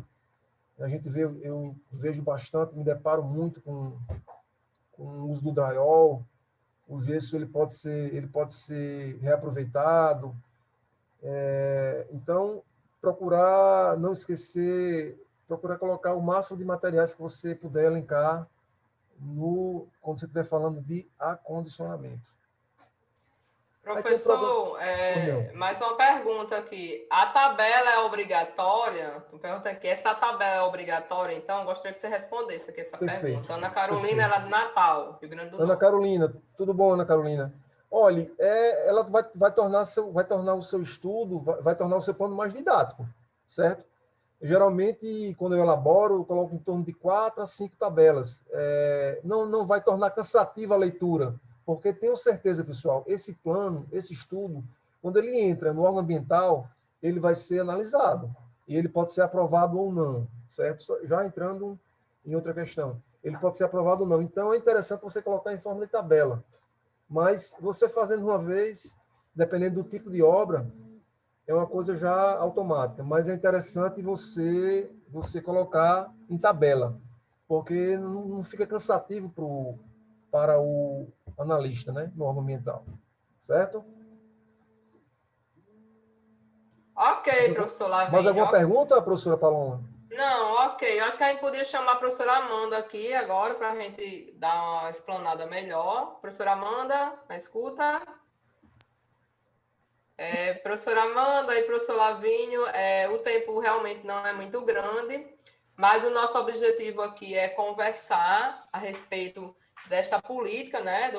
A gente vê, eu vejo bastante, me deparo muito com o uso do drywall. O gesso ele pode ser reaproveitado. Então, procurar não esquecer, procurar colocar o máximo de materiais que você puder elencar quando você estiver falando de acondicionamento. Professor, mais uma pergunta aqui. A tabela é obrigatória? Tu pergunta aqui, essa tabela é obrigatória? Então, eu gostaria que você respondesse aqui essa pergunta. Ana Carolina, ela é de Natal, Rio Grande do Norte. Ana Carolina, tudo bom, Ana Carolina? Olha, ela vai tornar o seu estudo, vai tornar o seu plano mais didático, certo? Geralmente, quando eu elaboro, eu coloco em torno de 4 a 5 tabelas. Não vai tornar cansativa a leitura, porque tenho certeza, pessoal, esse plano, esse estudo, quando ele entra no órgão ambiental, ele vai ser analisado. E ele pode ser aprovado ou não, certo? Já entrando em outra questão. Ele pode ser aprovado ou não. Então, é interessante você colocar em forma de tabela. Mas você fazendo uma vez, dependendo do tipo de obra, é uma coisa já automática, mas é interessante você colocar em tabela, porque não fica cansativo para o analista, né, no órgão ambiental, certo? Ok, professor Lavínia. Mais alguma pergunta, professora Paloma? Não, ok. Eu acho que a gente podia chamar a professora Amanda aqui agora para a gente dar uma explanada melhor. Professora Amanda, na escuta. Professora Amanda e professor Lavínio, o tempo realmente não é muito grande, mas o nosso objetivo aqui é conversar a respeito desta política, né,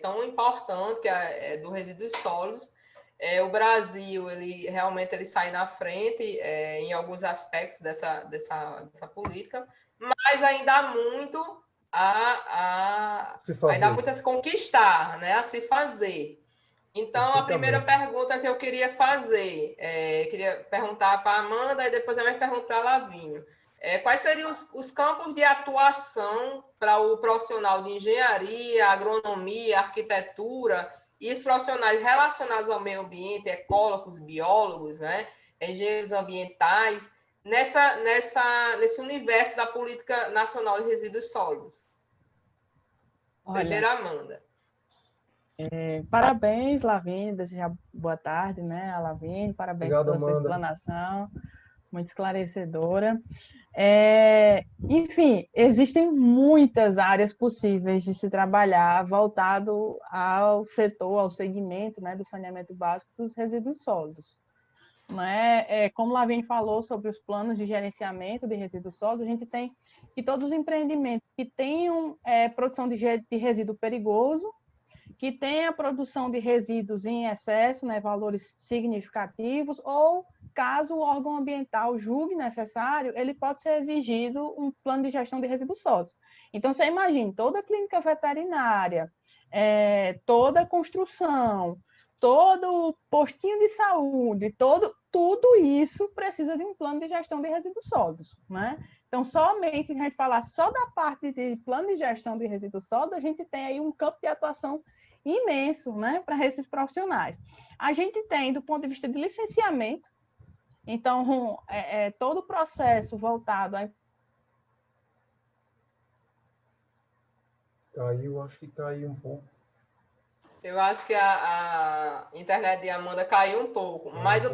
tão importante, que é do resíduos sólidos. O Brasil, ele realmente ele sai na frente em alguns aspectos dessa política, mas ainda há muito ainda há muito a se conquistar, né, a se fazer. Então, a primeira pergunta que eu queria fazer, queria perguntar para a Amanda e depois eu me pergunto para a Lavínia. Quais seriam os campos de atuação para o profissional de engenharia, agronomia, arquitetura e os profissionais relacionados ao meio ambiente, ecólogos, biólogos, né, engenheiros ambientais, nesse universo da Política Nacional de Resíduos Sólidos? Primeira, Amanda. Parabéns, Lavínia, desejar boa tarde, né, a Lavínia, parabéns pela sua explanação, muito esclarecedora. Enfim, existem muitas áreas possíveis de se trabalhar voltado ao setor, ao segmento, né, do saneamento básico dos resíduos sólidos. Né? Como o Lavínia falou sobre os planos de gerenciamento de resíduos sólidos, a gente tem que todos os empreendimentos que tenham produção de resíduo perigoso, que tenha a produção de resíduos em excesso, né, valores significativos, ou, caso o órgão ambiental julgue necessário, ele pode ser exigido um plano de gestão de resíduos sólidos. Então, você imagina, toda a clínica veterinária, toda a construção, todo o postinho de saúde, tudo isso precisa de um plano de gestão de resíduos sólidos, né? Então, somente a gente falar só da parte de plano de gestão de resíduos sólidos, a gente tem aí um campo de atuação imenso, né, para esses profissionais. A gente tem, do ponto de vista de licenciamento, então, todo o processo voltado a... Caiu, acho que caiu um pouco. Eu acho que a internet de Amanda caiu um pouco, mas todo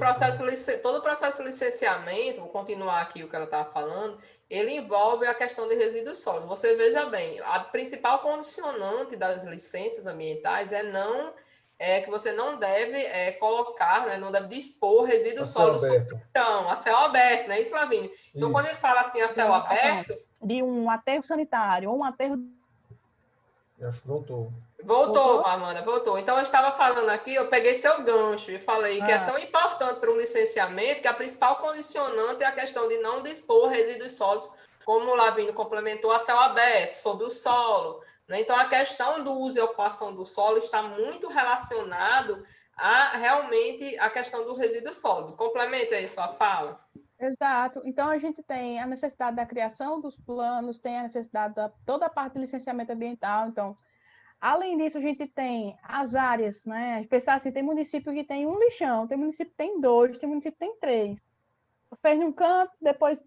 o processo de licenciamento, vou continuar aqui o que ela estava falando, ele envolve a questão de resíduos sólidos. Você veja bem, a principal condicionante das licenças ambientais é que você não deve colocar, né, não deve dispor resíduos sólidos sobre o chão, a céu aberto, não é isso, Lavínia? Então, quando ele fala assim a céu aberto... De um aterro sanitário ou um aterro... Acho que voltou. Voltou, Amanda, voltou. Então, eu estava falando aqui, eu peguei seu gancho e falei que é tão importante para o licenciamento que a principal condicionante é a questão de não dispor resíduos sólidos, como o Lavínia complementou, a céu aberto, sobre o solo. Né? Então, a questão do uso e ocupação do solo está muito relacionado a realmente a questão do resíduo sólido. Complementa aí sua fala. Exato. Então, a gente tem a necessidade da criação dos planos, tem a necessidade da toda a parte de licenciamento ambiental. Então, além disso, a gente tem as áreas, né? Pensar assim, tem município que tem um lixão, tem município que tem 2, tem município que tem 3. Fez num canto, depois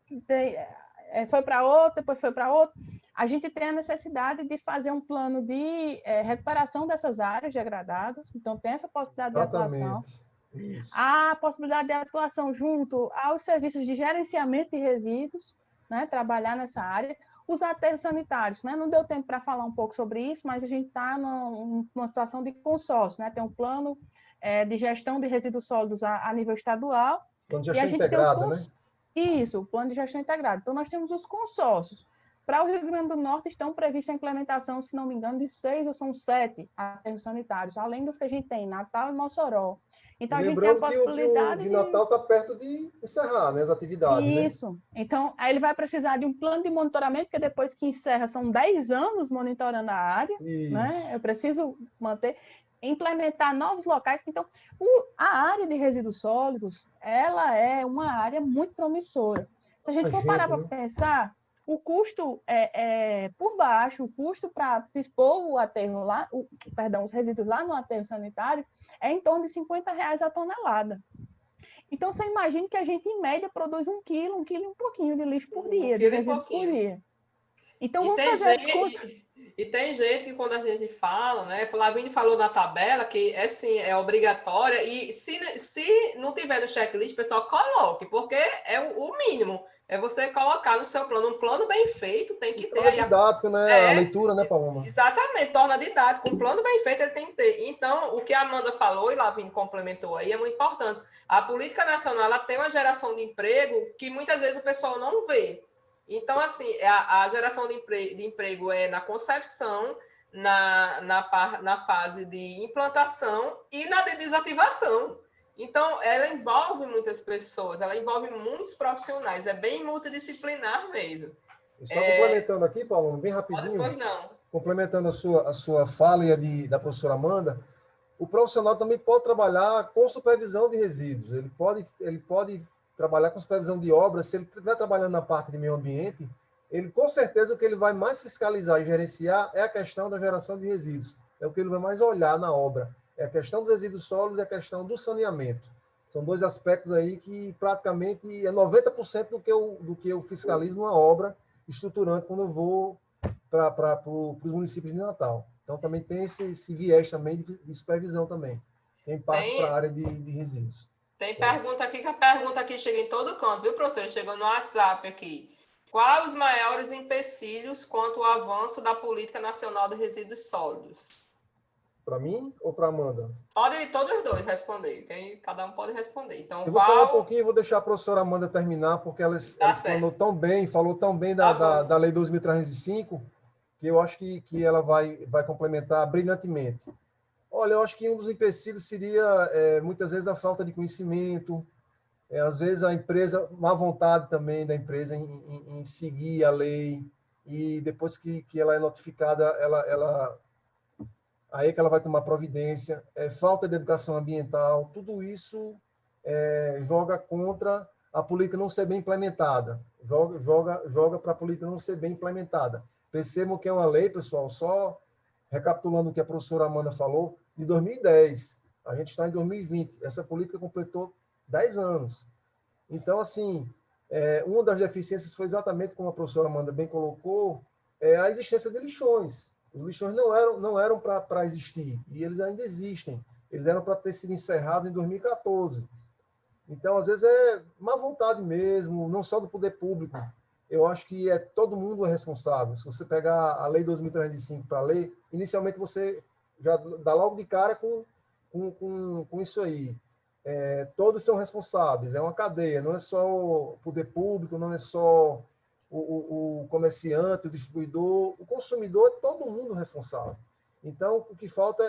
foi para outro, depois foi para outro. A gente tem a necessidade de fazer um plano de recuperação dessas áreas degradadas. Então, tem essa possibilidade de atuação. Isso. A possibilidade de atuação junto aos serviços de gerenciamento de resíduos, né? Trabalhar nessa área. Os aterros sanitários, né? Não deu tempo para falar um pouco sobre isso, mas a gente está numa situação de consórcio, né? Tem um plano de gestão de resíduos sólidos a nível estadual. Plano de gestão integrada, né? Isso, o plano de gestão integrado. Então, nós temos os consórcios. Para o Rio Grande do Norte, estão previstas a implementação, se não me engano, de 6 ou são 7 aterros sanitários, além dos que a gente tem, Natal e Mossoró. Então, a gente tem a possibilidade que o de Natal está perto de encerrar, né, as atividades, Isso. Né? Então, aí ele vai precisar de um plano de monitoramento, porque depois que encerra, são 10 anos monitorando a área, né? Eu preciso manter, implementar novos locais. Então, a área de resíduos sólidos, ela é uma área muito promissora. Se a gente for parar para pensar, o custo por baixo, o custo para dispor o aterro lá, os resíduos lá no aterro sanitário é em torno de R$50 a tonelada. Então, você imagina que a gente, em média, produz 1 quilo e um pouquinho de lixo por dia, de resíduos por dia. Então, vamos fazer as contas. E tem gente que, quando a gente fala, né? O Lavínia falou na tabela que é obrigatória, e se não tiver no checklist, pessoal, coloque, porque é o mínimo. É você colocar no seu plano, um plano bem feito, tem que ter. É didático, né? A leitura, né, Paloma? Exatamente, torna didático. Um plano bem feito, ele tem que ter. Então, o que a Amanda falou, e Lavínia complementou aí, é muito importante. A política nacional, ela tem uma geração de emprego que muitas vezes o pessoal não vê. Então, assim, a geração de emprego é na concepção, na fase de implantação e na de desativação. Então, ela envolve muitas pessoas, ela envolve muitos profissionais, é bem multidisciplinar mesmo. E só complementando aqui, Paulo, bem rapidinho, pois não. Complementando a sua fala e da professora Amanda, o profissional também pode trabalhar com supervisão de resíduos, ele pode trabalhar com supervisão de obras. Se ele estiver trabalhando na parte de meio ambiente, ele, com certeza, o que ele vai mais fiscalizar e gerenciar é a questão da geração de resíduos, é o que ele vai mais olhar na obra. É a questão dos resíduos sólidos e a questão do saneamento. São dois aspectos aí que praticamente é 90% do que eu fiscalizo numa obra estruturante quando eu vou para os municípios de Natal. Então, também tem esse viés também de supervisão também. Tem parte para a área de resíduos. Tem pergunta aqui, que a pergunta aqui chega em todo canto, viu, professor? Chegou no WhatsApp aqui. Quais os maiores empecilhos quanto ao avanço da Política Nacional de Resíduos Sólidos? Para mim ou para Amanda? Pode todos os dois responder, cada um pode responder. Então, eu vou falar um pouquinho e vou deixar a professora Amanda terminar, porque ela falou tão bem da Lei 2.305, que eu acho que ela vai complementar brilhantemente. Olha, eu acho que um dos empecilhos seria, muitas vezes, a falta de conhecimento, às vezes a empresa, má vontade também da empresa em seguir a lei, e depois que ela é notificada, aí é que ela vai tomar providência, falta de educação ambiental, tudo isso joga contra a política não ser bem implementada, joga para a política não ser bem implementada. Percebam que é uma lei, pessoal, só recapitulando o que a professora Amanda falou, de 2010, a gente está em 2020, essa política completou 10 anos. Então, assim, uma das deficiências foi exatamente como a professora Amanda bem colocou, a existência de lixões. Os lixões não eram para existir, e eles ainda existem. Eles eram para ter sido encerrados em 2014. Então, às vezes, é má vontade mesmo, não só do poder público. Eu acho que todo mundo é responsável. Se você pegar a Lei 2.305 para ler, inicialmente você já dá logo de cara com isso aí. Todos são responsáveis, é uma cadeia, não é só o poder público, não é só o comerciante, o distribuidor, o consumidor, é todo mundo responsável. Então, o que falta,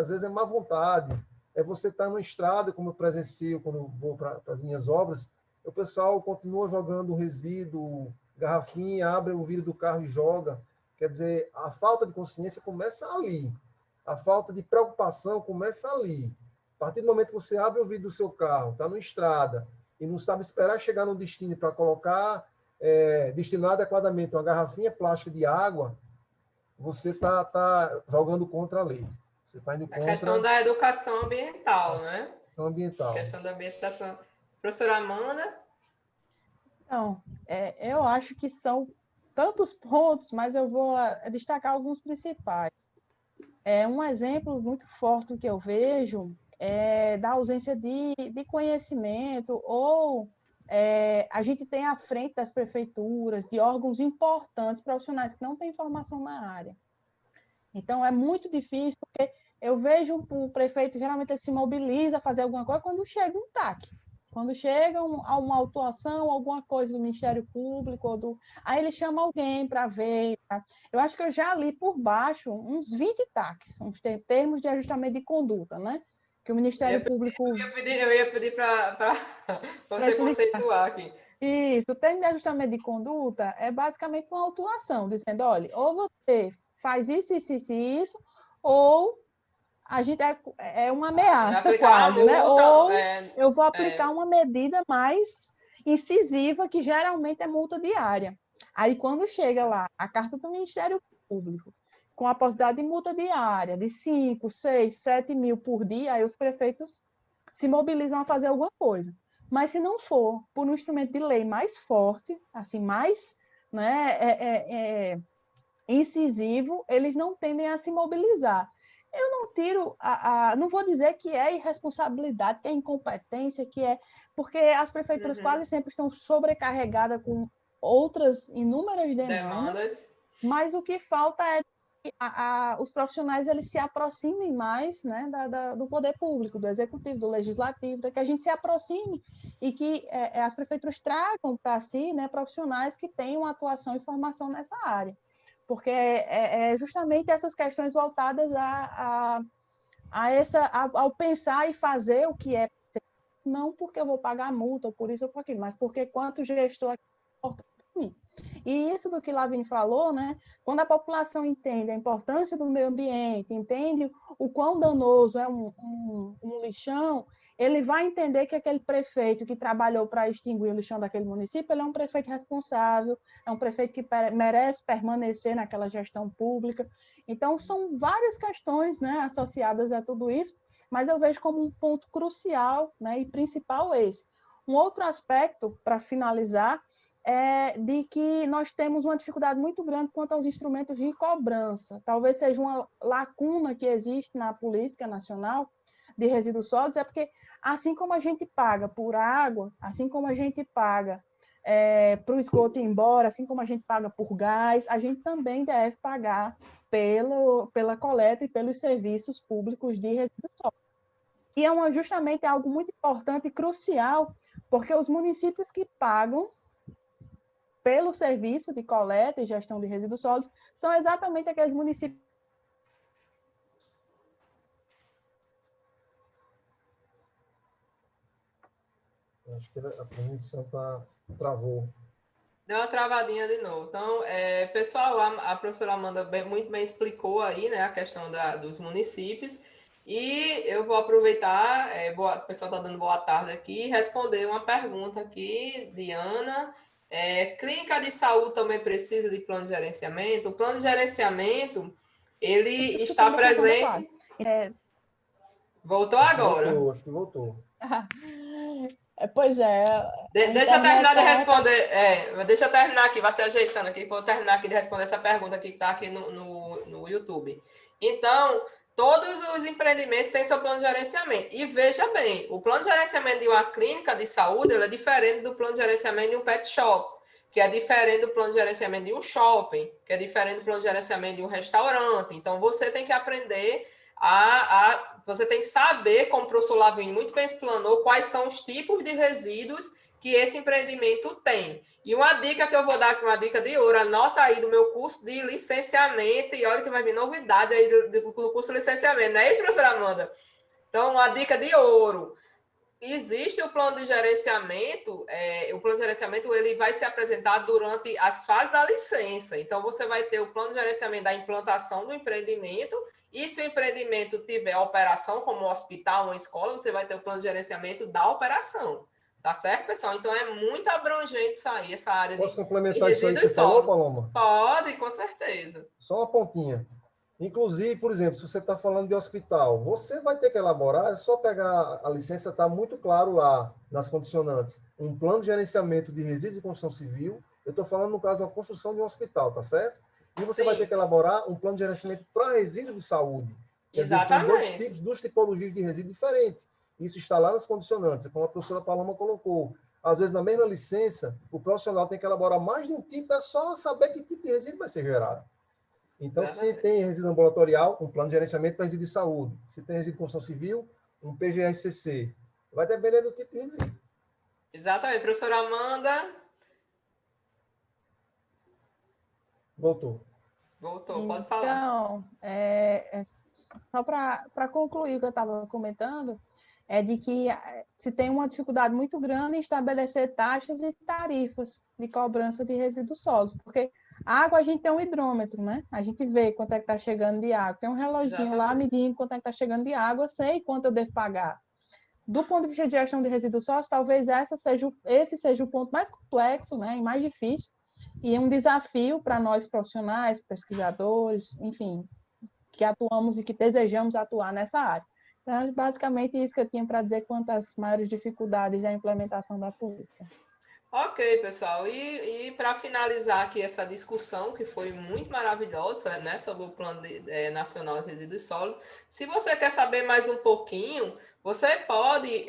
às vezes, é má vontade, é você estar na estrada, como eu presencio quando eu vou para as minhas obras, o pessoal continua jogando resíduo, garrafinha, abre o vidro do carro e joga. Quer dizer, a falta de consciência começa ali, a falta de preocupação começa ali. A partir do momento que você abre o vidro do seu carro, está na estrada, e não sabe esperar chegar no destino para colocar, destinar adequadamente uma garrafinha plástica de água, você está jogando contra a lei. Você está indo contra a questão da educação ambiental, né? Educação ambiental. A questão da ambientação. Professora Amanda? Então, eu acho que são tantos pontos, mas eu vou destacar alguns principais. Um exemplo muito forte que eu vejo é da ausência de conhecimento, ou a gente tem à frente das prefeituras, de órgãos importantes, profissionais que não têm formação na área. Então, é muito difícil, porque eu vejo o prefeito, geralmente ele se mobiliza a fazer alguma coisa quando chega um TAC. Quando chega a uma autuação, alguma coisa do Ministério Público, aí ele chama alguém para ver. Eu acho que eu já li por baixo uns 20 TACs, uns termos de ajustamento de conduta, né? Que o Ministério Público... Eu ia pedir para você conceituar aqui. Isso, o termo de ajustamento de conduta é basicamente uma autuação, dizendo, olha, ou você faz isso, isso, isso e isso, ou a gente é uma ameaça quase, né? Ou eu vou aplicar uma medida mais incisiva, que geralmente é multa diária. Aí, quando chega lá a carta do Ministério Público, com a possibilidade de multa diária de 5, 6, 7 mil por dia, aí os prefeitos se mobilizam a fazer alguma coisa. Mas se não for por um instrumento de lei mais forte, assim, mais, né, incisivo, eles não tendem a se mobilizar. Eu não tiro, não vou dizer que é irresponsabilidade, que é incompetência, porque as prefeituras quase sempre estão sobrecarregadas com outras inúmeras demandas, mas o que falta é que os profissionais eles se aproximem mais, né, do poder público, do executivo, do legislativo, que a gente se aproxime e que as prefeituras tragam para si, né, profissionais que tenham atuação e formação nessa área. Porque é justamente essas questões voltadas ao pensar e fazer o que é, não porque eu vou pagar multa, ou por isso ou por aquilo, mas porque quanto gestor aqui importa para mim. E isso do que Lavínia falou, né? Quando a população entende a importância do meio ambiente, entende o quão danoso é um lixão, ele vai entender que aquele prefeito que trabalhou para extinguir o lixão daquele município, ele é um prefeito responsável, é um prefeito que merece permanecer naquela gestão pública. Então, são várias questões, né, associadas a tudo isso, mas eu vejo como um ponto crucial, né, e principal esse. Um outro aspecto, para finalizar, é de que nós temos uma dificuldade muito grande quanto aos instrumentos de cobrança. Talvez seja uma lacuna que existe na política nacional de resíduos sólidos, é porque, assim como a gente paga por água, assim como a gente paga para o esgoto ir embora, assim como a gente paga por gás, a gente também deve pagar pela coleta e pelos serviços públicos de resíduos sólidos. E é justamente algo muito importante e crucial, porque os municípios que pagam pelo serviço de coleta e gestão de resíduos sólidos são exatamente aqueles municípios. Acho que a transmissão travou. Deu uma travadinha de novo. Então, pessoal, a professora Amanda muito bem explicou aí, né, a questão dos municípios. E eu vou aproveitar, o pessoal está dando boa tarde aqui, e responder uma pergunta aqui de Ana. Clínica de saúde também precisa de plano de gerenciamento? O plano de gerenciamento, ele está presente... Voltou agora? Voltou, acho que voltou. Pois é. Deixa eu terminar de responder. Deixa eu terminar aqui, vai se ajeitando aqui. Vou terminar aqui de responder essa pergunta aqui que está aqui no no YouTube. Então, todos os empreendimentos têm seu plano de gerenciamento. E veja bem, o plano de gerenciamento de uma clínica de saúde ele é diferente do plano de gerenciamento de um pet shop, que é diferente do plano de gerenciamento de um shopping, que é diferente do plano de gerenciamento de um restaurante. Então, você tem que aprender você tem que saber, como o professor Lavínia muito bem explanou, quais são os tipos de resíduos que esse empreendimento tem. E uma dica que eu vou dar aqui, uma dica de ouro, anota aí do meu curso de licenciamento, e olha que vai vir novidade aí do curso de licenciamento, não é isso, professora Amanda? Então, uma dica de ouro. Existe o plano de gerenciamento, o plano de gerenciamento ele vai ser apresentado durante as fases da licença. Então, você vai ter o plano de gerenciamento da implantação do empreendimento, e se o empreendimento tiver operação, como um hospital, uma escola, você vai ter o plano de gerenciamento da operação. Tá certo, pessoal? Então, é muito abrangente isso aí, essa área Posso de complementar isso aí que resíduos você falou, sólidos. Paloma? Pode, com certeza. Só uma pontinha. Inclusive, por exemplo, se você está falando de hospital, você vai ter que elaborar, é só pegar a licença, está muito claro lá nas condicionantes, um plano de gerenciamento de resíduos de construção civil. Eu estou falando no caso da construção de um hospital, tá certo? E você vai ter que elaborar um plano de gerenciamento para resíduos de saúde. Quer dizer, são dois tipos, duas tipologias de resíduo diferentes. Isso está lá nas condicionantes, como a professora Paloma colocou. Às vezes, na mesma licença, o profissional tem que elaborar mais de um tipo, é só saber que tipo de resíduo vai ser gerado. Então, se tem resíduo ambulatorial, um plano de gerenciamento para resíduo de saúde. Se tem resíduo de construção civil, um PGRCC. Vai depender do tipo de resíduo. Exatamente. Professora Amanda. Voltou, pode falar. Então, só para concluir o que eu estava comentando, é de que se tem uma dificuldade muito grande em estabelecer taxas e tarifas de cobrança de resíduos sólidos, porque água a gente tem um hidrômetro, né? A gente vê quanto é que está chegando de água, tem um reloginho lá medindo quanto é que está chegando de água, eu sei quanto eu devo pagar. Do ponto de vista de gestão de resíduos sólidos, talvez esse seja o ponto mais complexo, né, e mais difícil, e é um desafio para nós profissionais, pesquisadores, enfim, que atuamos e que desejamos atuar nessa área. Então, basicamente, isso que eu tinha para dizer quanto às maiores dificuldades da implementação da política. Ok, pessoal. E para finalizar aqui essa discussão, que foi muito maravilhosa, né, sobre o Plano Nacional de Resíduos Sólidos, se você quer saber mais um pouquinho, você pode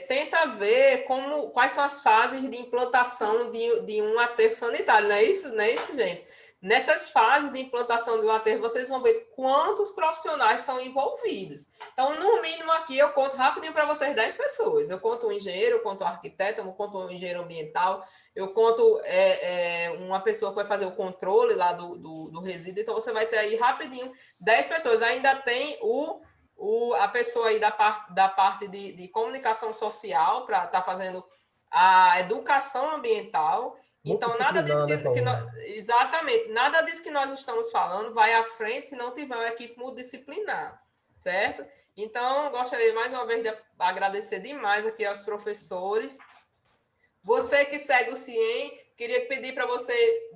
tentar ver quais são as fases de implantação de um aterro sanitário, não é isso, gente? Nessas fases de implantação de um aterro, vocês vão ver quantos profissionais são envolvidos. Então, no mínimo aqui, eu conto rapidinho para vocês 10 pessoas. Eu conto um engenheiro, eu conto um arquiteto, eu conto um engenheiro ambiental, eu conto uma pessoa que vai fazer o controle lá do resíduo. Então, você vai ter aí rapidinho 10 pessoas. Ainda tem a pessoa aí da parte de comunicação social para estar fazendo a educação ambiental. Então, nada disso exatamente, nada disso que nós estamos falando vai à frente se não tiver uma equipe multidisciplinar, certo? Então, gostaria mais uma vez de agradecer demais aqui aos professores. Você que segue o CIEM, queria pedir para você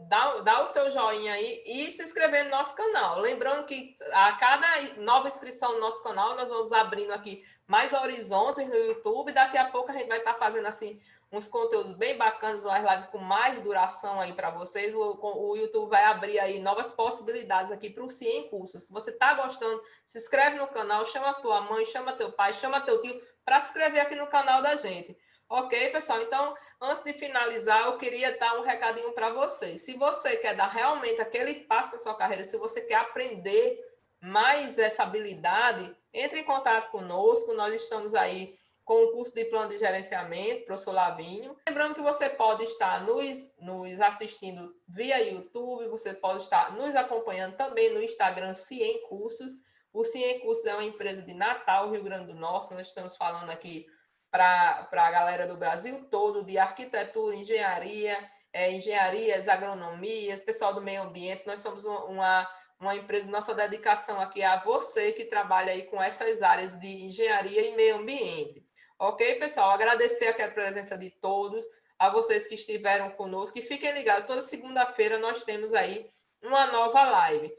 dar o seu joinha aí e se inscrever no nosso canal. Lembrando que a cada nova inscrição no nosso canal, nós vamos abrindo aqui mais horizontes no YouTube. Daqui a pouco a gente vai estar fazendo assim uns conteúdos bem bacanas, umas lives com mais duração aí para vocês. O YouTube vai abrir aí novas possibilidades aqui para o CIEM Cursos. Se você está gostando, se inscreve no canal, chama a tua mãe, chama teu pai, chama teu tio para se inscrever aqui no canal da gente. Ok, pessoal? Então, antes de finalizar, eu queria dar um recadinho para vocês. Se você quer dar realmente aquele passo na sua carreira, se você quer aprender mais essa habilidade, entre em contato conosco. Nós estamos aí com o curso de plano de gerenciamento, professor Lavinho. Lembrando que você pode estar nos assistindo via YouTube, você pode estar nos acompanhando também no Instagram Ciem Cursos. O Ciem Cursos é uma empresa de Natal, Rio Grande do Norte. Nós estamos falando aqui para a galera do Brasil todo, de arquitetura, engenharias, agronomias, pessoal do meio ambiente. Nós somos uma empresa, nossa dedicação aqui é a você que trabalha aí com essas áreas de engenharia e meio ambiente. Ok, pessoal? Agradecer aqui a presença de todos, a vocês que estiveram conosco, e fiquem ligados, toda segunda-feira nós temos aí uma nova live.